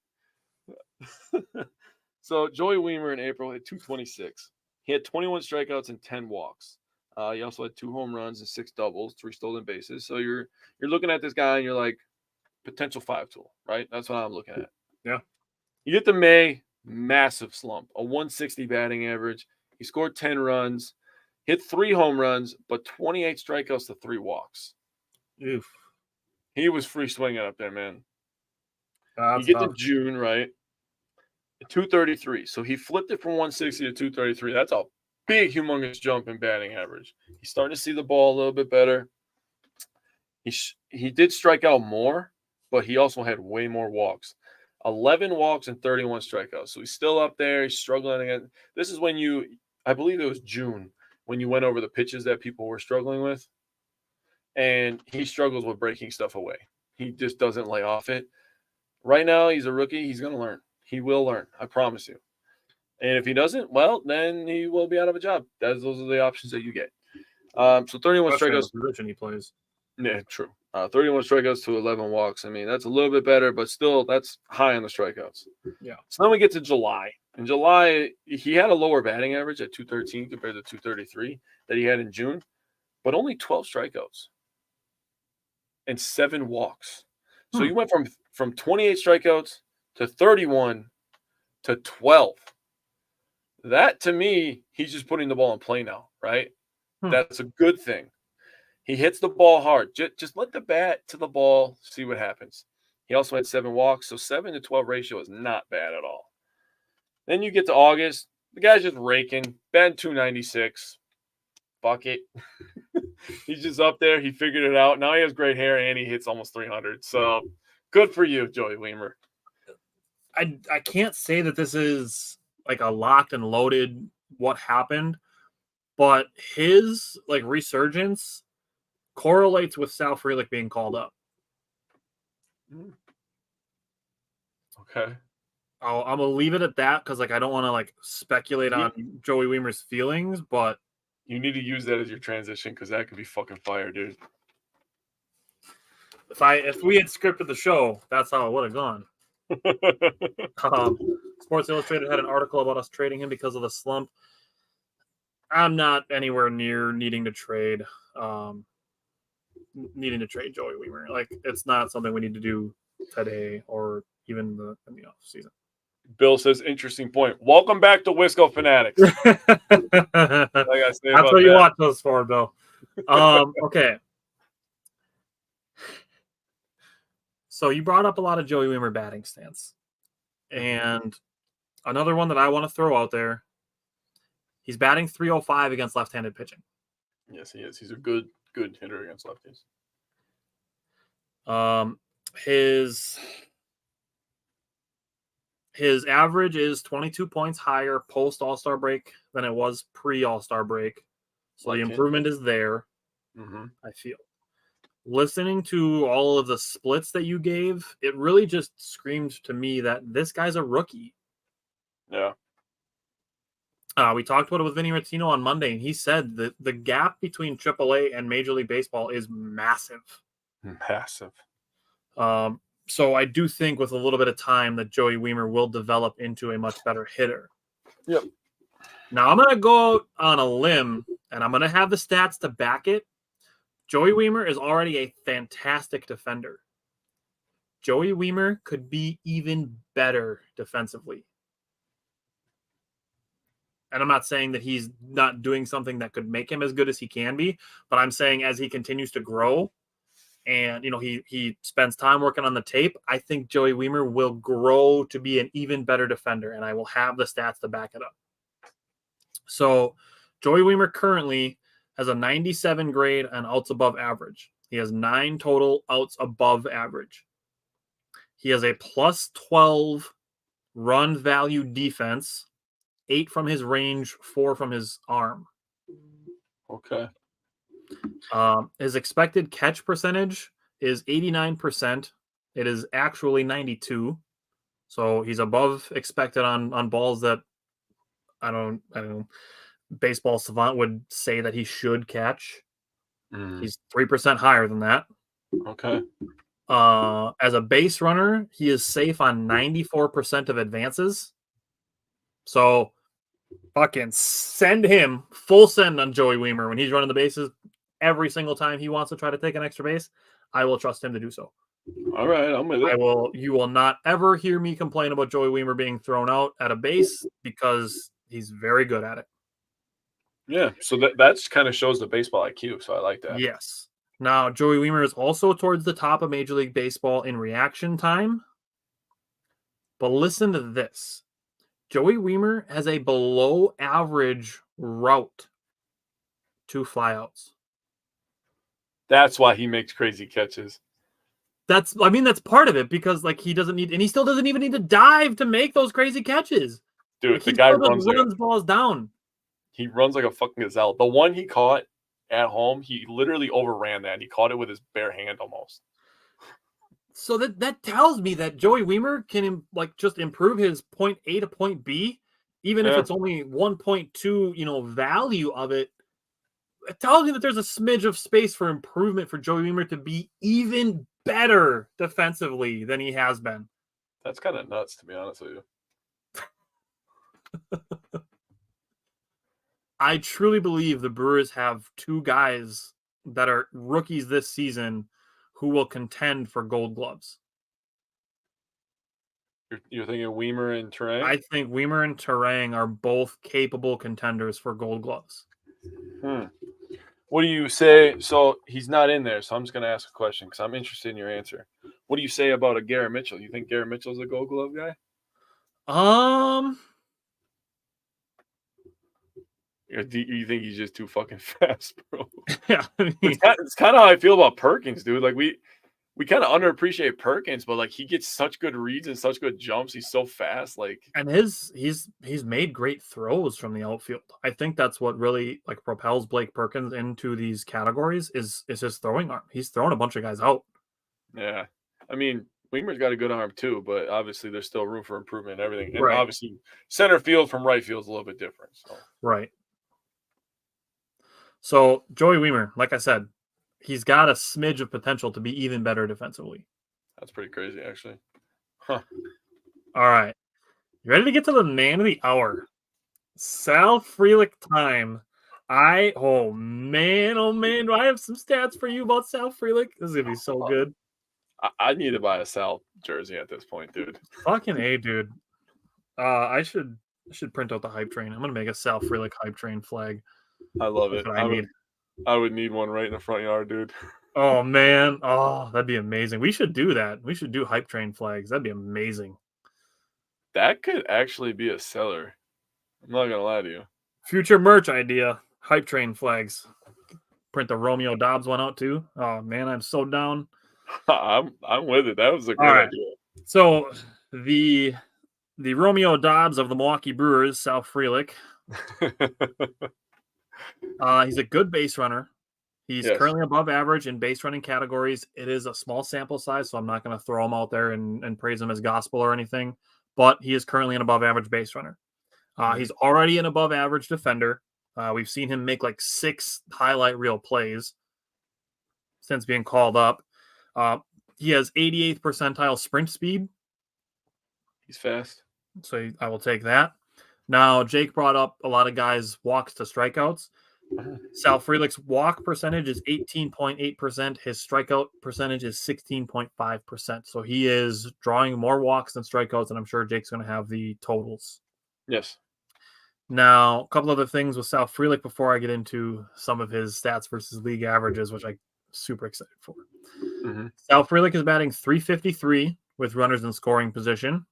So Joey Wiemer in April hit 226. He had 21 strikeouts and 10 walks. He also had 2 home runs and 6 doubles, 3 stolen bases. So you're looking at this guy and you're like, potential 5-tool, right? That's what I'm looking at. Yeah. You get to May, massive slump, a 160 batting average. He scored 10 runs, hit 3 home runs, but 28 strikeouts to 3 walks. Oof. He was free swinging up there, man. You get to June, right? 233. So he flipped it from 160 to 233. That's a big, humongous jump in batting average. He's starting to see the ball a little bit better. He did strike out more, but he also had way more walks. 11 walks and 31 strikeouts. So he's still up there. He's struggling again. This is when I believe it was June, when you went over the pitches that people were struggling with. And he struggles with breaking stuff away. He just doesn't lay off it. Right now, he's a rookie. He's going to learn. He will learn. I promise you. And if he doesn't, well, then he will be out of a job. Those are the options that you get. So 31 strikeouts. The position he plays. Yeah, true. 31 strikeouts to 11 walks. I mean, that's a little bit better, but still, that's high on the strikeouts. Yeah. So then we get to July. In July, he had a lower batting average at 213 compared to 233 that he had in June, but only 12 strikeouts and 7 walks. So you went from 28 strikeouts to 31 to 12. That, to me, he's just putting the ball in play now, right? That's a good thing. He hits the ball hard. Just let the bat to the ball, see what happens. He also had 7 walks, so 7 to 12 ratio is not bad at all. Then you get to August. The guy's just raking. Batting 296. Fuck it. He's just up there. He figured it out. Now he has great hair, and he hits almost 300. So good for you, Joey Wiemer. I can't say that this is like a locked and loaded what happened, but his like resurgence correlates with Sal Frelick being called up. Okay. I'm gonna leave it at that because like I don't want to like speculate on Joey Wiemer's feelings, but you need to use that as your transition because that could be fucking fire, dude. If we had scripted the show, that's how it would have gone. Sports Illustrated had an article about us trading him because of the slump. I'm not anywhere near needing to trade Joey Wiemer. Like, it's not something we need to do today or even in the off season. Bill says, interesting point. Welcome back to Wisco Fanatics. That's what you watch those for, Bill. Okay. So you brought up a lot of Joey Wiemer batting stance. And another one that I want to throw out there, he's batting .305 against left-handed pitching. Yes, he is. He's a good hitter against lefties. His average is 22 points higher post All-Star break than it was pre-All-Star break. So the improvement is there, I feel. Listening to all of the splits that you gave, it really just screamed to me that this guy's a rookie. Yeah. We talked about it with Vinny Rattino on Monday, and he said that the gap between AAA and Major League Baseball is massive. Massive. So I do think with a little bit of time that Joey Wiemer will develop into a much better hitter. Yep. Now I'm going to go out on a limb, and I'm going to have the stats to back it. Joey Wiemer is already a fantastic defender. Joey Wiemer could be even better defensively. And I'm not saying that he's not doing something that could make him as good as he can be, but I'm saying as he continues to grow and, he spends time working on the tape, I think Joey Wiemer will grow to be an even better defender, and I will have the stats to back it up. So Joey Wiemer currently has a 97 grade on outs above average. He has 9 total outs above average. He has a plus 12 run value defense, 8 from his range, 4 from his arm. Okay. His expected catch percentage is 89%. It is actually 92. So he's above expected on balls that I don't know. Baseball savant would say that he should catch. He's 3% higher than that. Okay. As a base runner, he is safe on 94% of advances. So fucking send him full send on Joey Wiemer when he's running the bases every single time he wants to try to take an extra base. I will trust him to do so. All right, I'm with it. You will not ever hear me complain about Joey Wiemer being thrown out at a base because he's very good at it. Yeah, so that's kind of shows the baseball IQ, so I like that. Yes. Now, Joey Wiemer is also towards the top of Major League Baseball in reaction time. But listen to this. Joey Wiemer has a below average route to flyouts. That's why he makes crazy catches. That's part of it because he doesn't need, and he still doesn't even need to dive to make those crazy catches. Dude, the guy runs balls down. He runs like a fucking gazelle. The one he caught at home, he literally overran that. He caught it with his bare hand almost. So that tells me that Joey Wiemer can just improve his point A to point B, even if it's only 1.2, value of it. It tells me that there's a smidge of space for improvement for Joey Wiemer to be even better defensively than he has been. That's kind of nuts, to be honest with you. I truly believe the Brewers have 2 guys that are rookies this season who will contend for Gold Gloves. You're thinking Wiemer and Turang? I think Wiemer and Turang are both capable contenders for Gold Gloves. What do you say? So he's not in there, so I'm just going to ask a question because I'm interested in your answer. What do you say about a Garrett Mitchell? You think Garrett Mitchell's a Gold Glove guy? Do you think he's just too fucking fast, bro? Yeah, it's kind of how I feel about Perkins, dude. We kind of underappreciate Perkins, but he gets such good reads and such good jumps. He's so fast, and he's made great throws from the outfield. I think that's what really propels Blake Perkins into these categories is his throwing arm. He's thrown a bunch of guys out. Yeah, I mean Wiemer's got a good arm too, but obviously there's still room for improvement and everything. And obviously center field from right field is a little bit different. So. Right. So Joey Wiemer, like I said, he's got a smidge of potential to be even better defensively. That's pretty crazy, actually. Huh. All right. You ready to get to the man of the hour? Sal Frelick time. Oh man, do I have some stats for you about Sal Frelick? This is going to be so good. I need to buy a Sal jersey at this point, dude. Fucking A, dude. I should print out the hype train. I'm gonna make a Sal Frelick hype train flag. I love That's it. what I need. I would need one right in the front yard, dude. Oh man, oh that'd be amazing. We should do that. We should do hype train flags. That'd be amazing. That could actually be a seller. I'm not gonna lie to you. Future merch idea: hype train flags. Print the Romeo Dobbs one out too. Oh man, I'm so down. I'm with it. That was a All great right. idea. So the Romeo Dobbs of the Milwaukee Brewers, Sal Frelick. He's a good base runner. He's Yes. currently above average in base running categories. It is a small sample size, so I'm not going to throw him out there and praise him as gospel or anything. But he is currently an above average base runner. He's already an above average defender. We've seen him make like 6 highlight reel plays since being called up. He has 88th percentile sprint speed. He's fast. So I will take that. Now, Jake brought up a lot of guys' walks to strikeouts. Sal Frelick's walk percentage is 18.8%. His strikeout percentage is 16.5%. So he is drawing more walks than strikeouts, and I'm sure Jake's going to have the totals. Yes. Now, a couple other things with Sal Frelick before I get into some of his stats versus league averages, which I'm super excited for. Mm-hmm. Sal Frelick is batting .353 with runners in scoring position.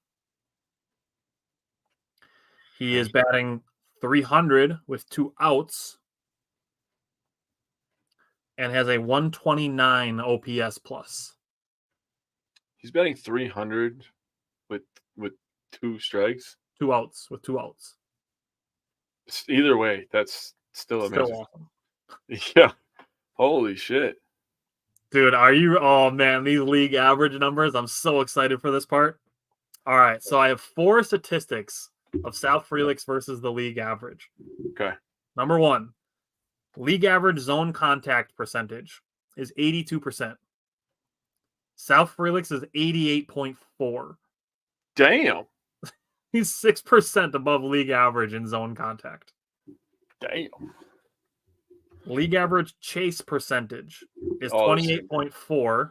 He is batting .300 with 2 outs and has a 129 OPS plus. He's batting .300 with 2 strikes. 2 outs with 2 outs. Either way, that's still amazing. Still awesome. Yeah. Holy shit. Dude, are you? Oh, man, these league average numbers. I'm so excited for this part. All right, so I have 4 statistics of Sal Frelick's versus the league average. Okay. Number 1, league average zone contact percentage is 82%. Sal Frelick's is 88.4. Damn. He's 6% above league average in zone contact. Damn. League average chase percentage is 28.4.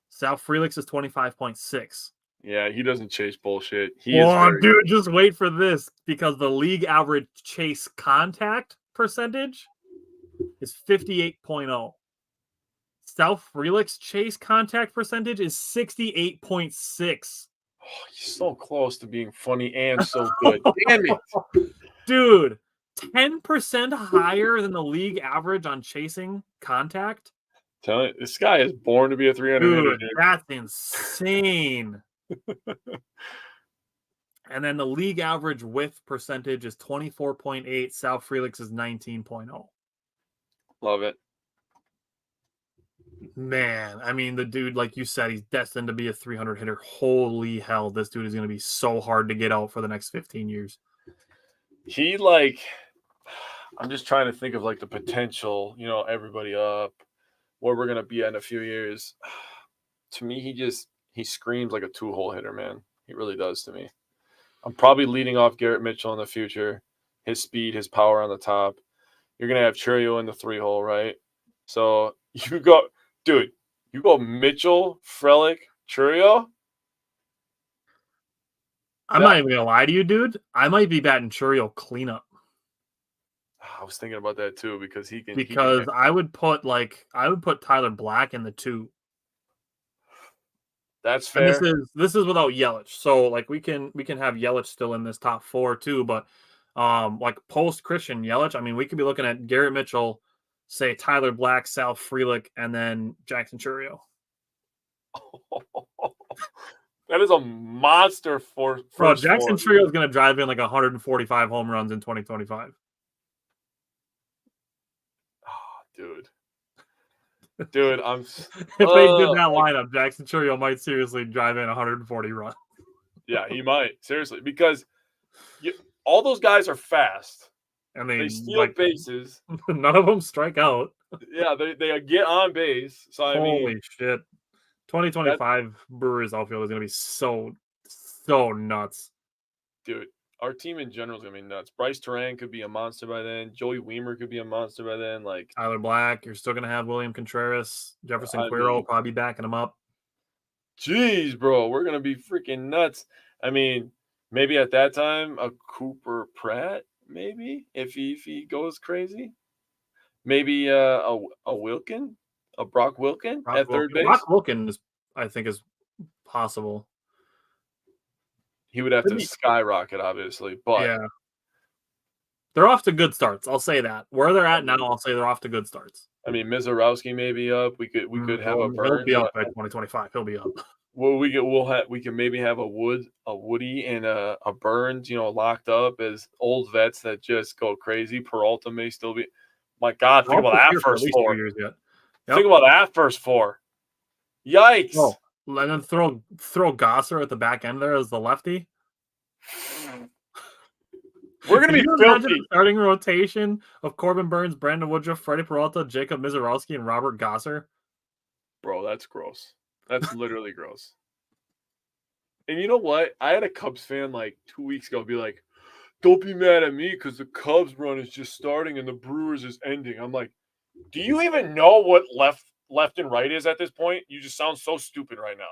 Sal Frelick's is 25.6. Yeah, he doesn't chase bullshit. Dude, just wait for this, because the league average chase contact percentage is 58.0. Sal Frelick's chase contact percentage is 68.6. Oh, he's so close to being funny and so good. Damn it. Dude, 10% higher than the league average on chasing contact. Tell you, this guy is born to be a 300 hitter. Dude, that's insane. And then the league average whiff percentage is 24.8. Sal Frelick's is 19.0. Love it. Man, I mean, the dude, like you said, he's destined to be a 300 hitter. Holy hell, this dude is going to be so hard to get out for the next 15 years. I'm just trying to think of like the potential, everybody up, where we're going to be in a few years. To me, he screams like a 2-hole hitter, man. He really does to me. I'm probably leading off Garrett Mitchell in the future. His speed, his power on the top. You're going to have Churio in the 3-hole, right? So you go Mitchell, Frelick, Churio. I'm not even going to lie to you, dude. I might be batting Churio cleanup. I was thinking about that too, because he can. Because I would put Tyler Black in the 2. That's fair. And this is without Yelich. So like we can have Yelich still in this top 4 too, but like post Christian Yelich, I mean, we could be looking at Garrett Mitchell, say Tyler Black, Sal Frelick, and then Jackson Churio. That is a monster for Jackson Churio is going to drive in like 145 home runs in 2025. Oh, dude, I'm. If they did that lineup, Jackson Churio might seriously drive in 140 runs. Yeah, he might seriously, because all those guys are fast. And they steal bases. None of them strike out. Yeah, they get on base. So holy shit! 2025 Brewers outfield is going to be so nuts. Dude, our team in general is going to be nuts. Brice Turang could be a monster by then. Joey Wiemer could be a monster by then. Like Tyler Black, you're still going to have William Contreras, Jefferson Quero probably backing him up. Jeez, bro, we're going to be freaking nuts. I mean, Maybe at that time, a Cooper Pratt, maybe, if he goes crazy. Maybe a Wilkin, a Brock Wilkin at third base. Brock Wilkin is, I think, is possible. He would have to skyrocket, obviously, but yeah, they're off to good starts. I'll say that. Where they're at now, I'll say they're off to good starts. I mean, Mizorowski may be up. We could have a Burns. He'll be up by 2025. He'll be up. Well, we can maybe have a Woody and a Burns, locked up as old vets that just go crazy. Peralta may still be. My God, think about that first four. Yep. Think about that first four. Yikes! Oh, and then throw Gosser at the back end there as the lefty. We're gonna be filthy. Starting rotation of Corbin Burns, Brandon Woodruff, Freddie Peralta, Jacob Mizorowski, and Robert Gosser. Bro, that's gross. That's literally gross. And you know what? I had a Cubs fan like 2 weeks ago be like, "Don't be mad at me because the Cubs run is just starting and the Brewers is ending." I'm like, do you even know what left and right is at this point? You just sound so stupid right now.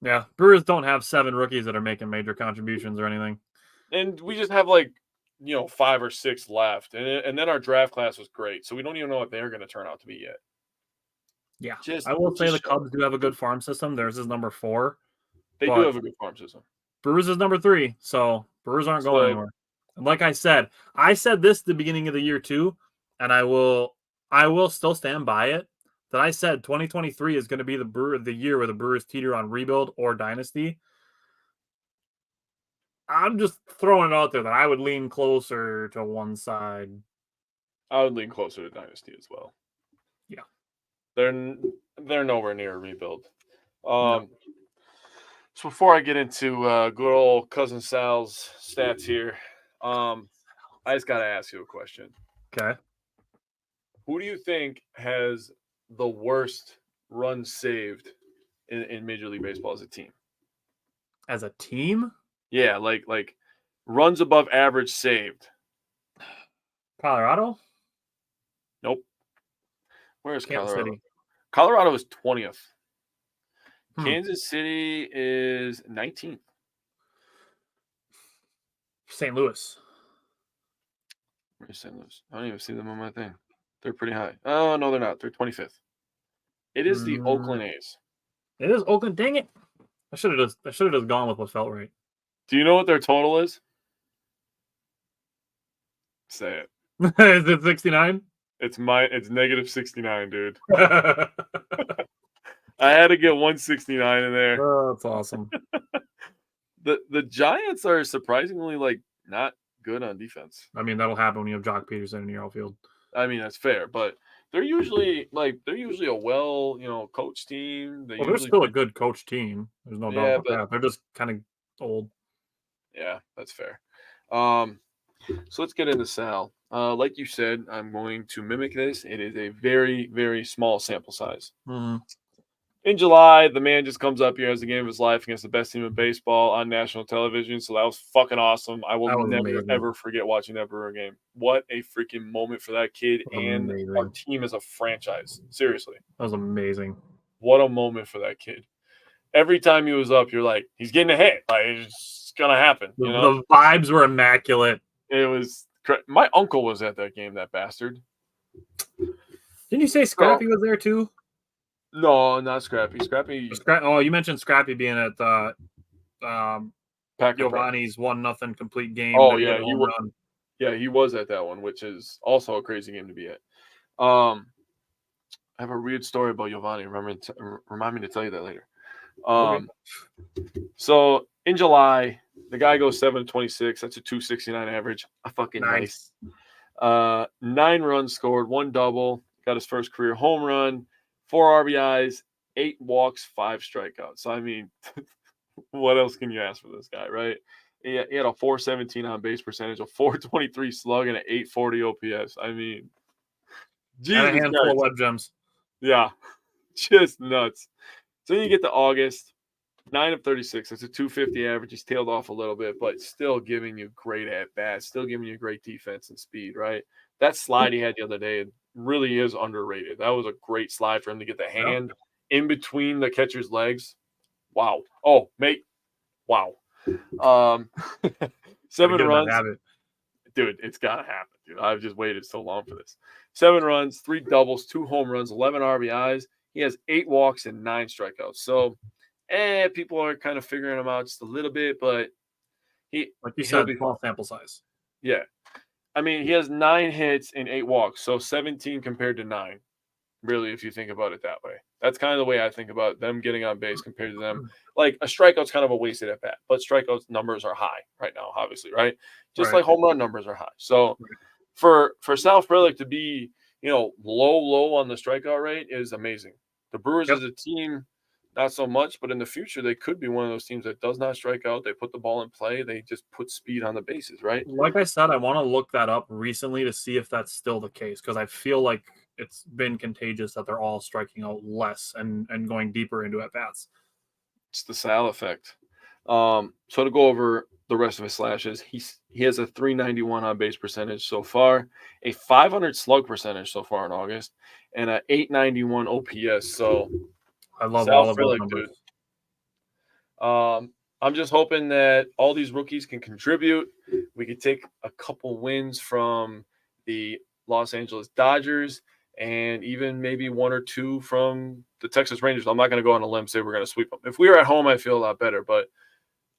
Yeah, Brewers don't have 7 rookies that are making major contributions or anything. And we just have 5 or 6 left. And then our draft class was great. So we don't even know what they're going to turn out to be yet. Yeah. I will say the Cubs do have a good farm system. Theirs is number 4. They do have a good farm system. Brewers is number 3. So Brewers aren't going anywhere. And like I said this at the beginning of the year too. And I will still stand by it. That I said 2023 is going to be the year where the Brewers teeter on rebuild or dynasty. I'm just throwing it out there that I would lean closer to one side. I would lean closer to dynasty as well. Yeah. They're nowhere near a rebuild. No. So before I get into good old Cousin Sal's stats here, I just got to ask you a question. Okay. Who do you think has the worst runs saved in Major League Baseball as a team? As a team? Yeah, like runs above average saved. Colorado? Nope. Where's Kansas Colorado? City. Colorado is 20th. Kansas City is 19th. St. Louis. Where's St. Louis? I don't even see them on my thing. They're pretty high. Oh, no, they're not. They're 25th. It is the Oakland A's. It is Oakland. Dang it. I should have just gone with what felt right. Do you know what their total is? Say it. Is it 69? It's negative 69, dude. I had to get 169 in there. Oh, that's awesome. The Giants are surprisingly not good on defense. I mean, that'll happen when you have Jock Peterson in your outfield. I mean, that's fair, but they're usually a well, coached team. They're still a good coach team. There's no doubt about that. They're just kind of old. Yeah, that's fair. So let's get into Sal. Like you said, I'm going to mimic this. It is a very, very small sample size. Mm-hmm. In July, the man just comes up here as the game of his life against the best team in baseball on national television. So that was fucking awesome. I will never, ever forget watching that Brewer game. What a freaking moment for that kid and our team as a franchise. Seriously. That was amazing. What a moment for that kid. Every time he was up, you're like, he's getting a hit. It's going to happen. The vibes were immaculate. It was – my uncle was at that game, that bastard. Didn't you say Scrappy was there too? No, not Scrappy. You mentioned Scrappy being at Giovanni's 1-0 complete game. Oh yeah, he was. Yeah, he was at that one, which is also a crazy game to be at. I have a weird story about Giovanni. Remind me to tell you that later. Okay. So in July, the guy goes 7-26. That's a 269 average. A fucking nice. 9 runs scored, 1 double. Got his first career home run. 4 RBIs, 8 walks, 5 strikeouts. So, I mean, what else can you ask for this guy, right? He had a 417 on base percentage, a 423 slug, and an 840 OPS. I mean, Jesus and a handful of web gems. Yeah, just nuts. So then you get to August, 9 of 36. That's a 250 average. He's tailed off a little bit, but still giving you great at-bats, still giving you great defense and speed, right? That slide he had the other day really is underrated. That was a great slide for him to get the hand in between the catcher's legs. Wow. Oh, mate. Wow. Seven Get in that runs. habit. Dude, it's got to happen, dude. I've just waited so long for this. 7 runs, 3 doubles, 2 home runs, 11 RBIs. He has 8 walks and 9 strikeouts. So, people are kind of figuring him out just a little bit, but Like you he'll said, be small sample size. yeah. I mean, he has 9 hits and 8 walks, so 17 compared to 9. Really, if you think about it that way. That's kind of the way I think about them getting on base compared to them. Like a strikeout's kind of a wasted at bat, but strikeouts numbers are high right now, obviously, right? Just Right. like home run numbers are high. So for Sal Frelick to be, low on the strikeout rate is amazing. The Brewers Yep. as a team, not so much, but in the future they could be one of those teams that does not strike out. They put the ball in play. They just put speed on the bases, right? Like I said, I want to look that up recently to see if that's still the case because I feel like it's been contagious that they're all striking out less and going deeper into at bats. It's the Sal effect. So to go over the rest of his slashes, he has a 391 on base percentage so far, a 500 slug percentage so far in August, and a 891 OPS. So I love Sal all of those Frelick, numbers. dude. I'm just hoping that all these rookies can contribute. We could take a couple wins from the Los Angeles Dodgers and even maybe 1 or 2 from the Texas Rangers. I'm not going to go on a limb and say we're going to sweep them. If we were at home, I feel a lot better. But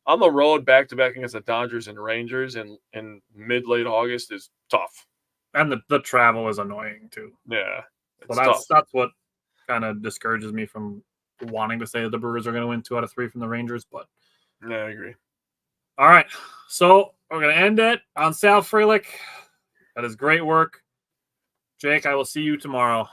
on the road, back-to-back against the Dodgers and Rangers in mid-late August is tough. And the travel is annoying too. Yeah, So that's what kind of discourages me from wanting to say that the Brewers are going to win 2 out of 3 from the Rangers. But yeah, I agree. All right, so we're going to end it on Sal Frelick. That is great work. Jake, I will see you tomorrow.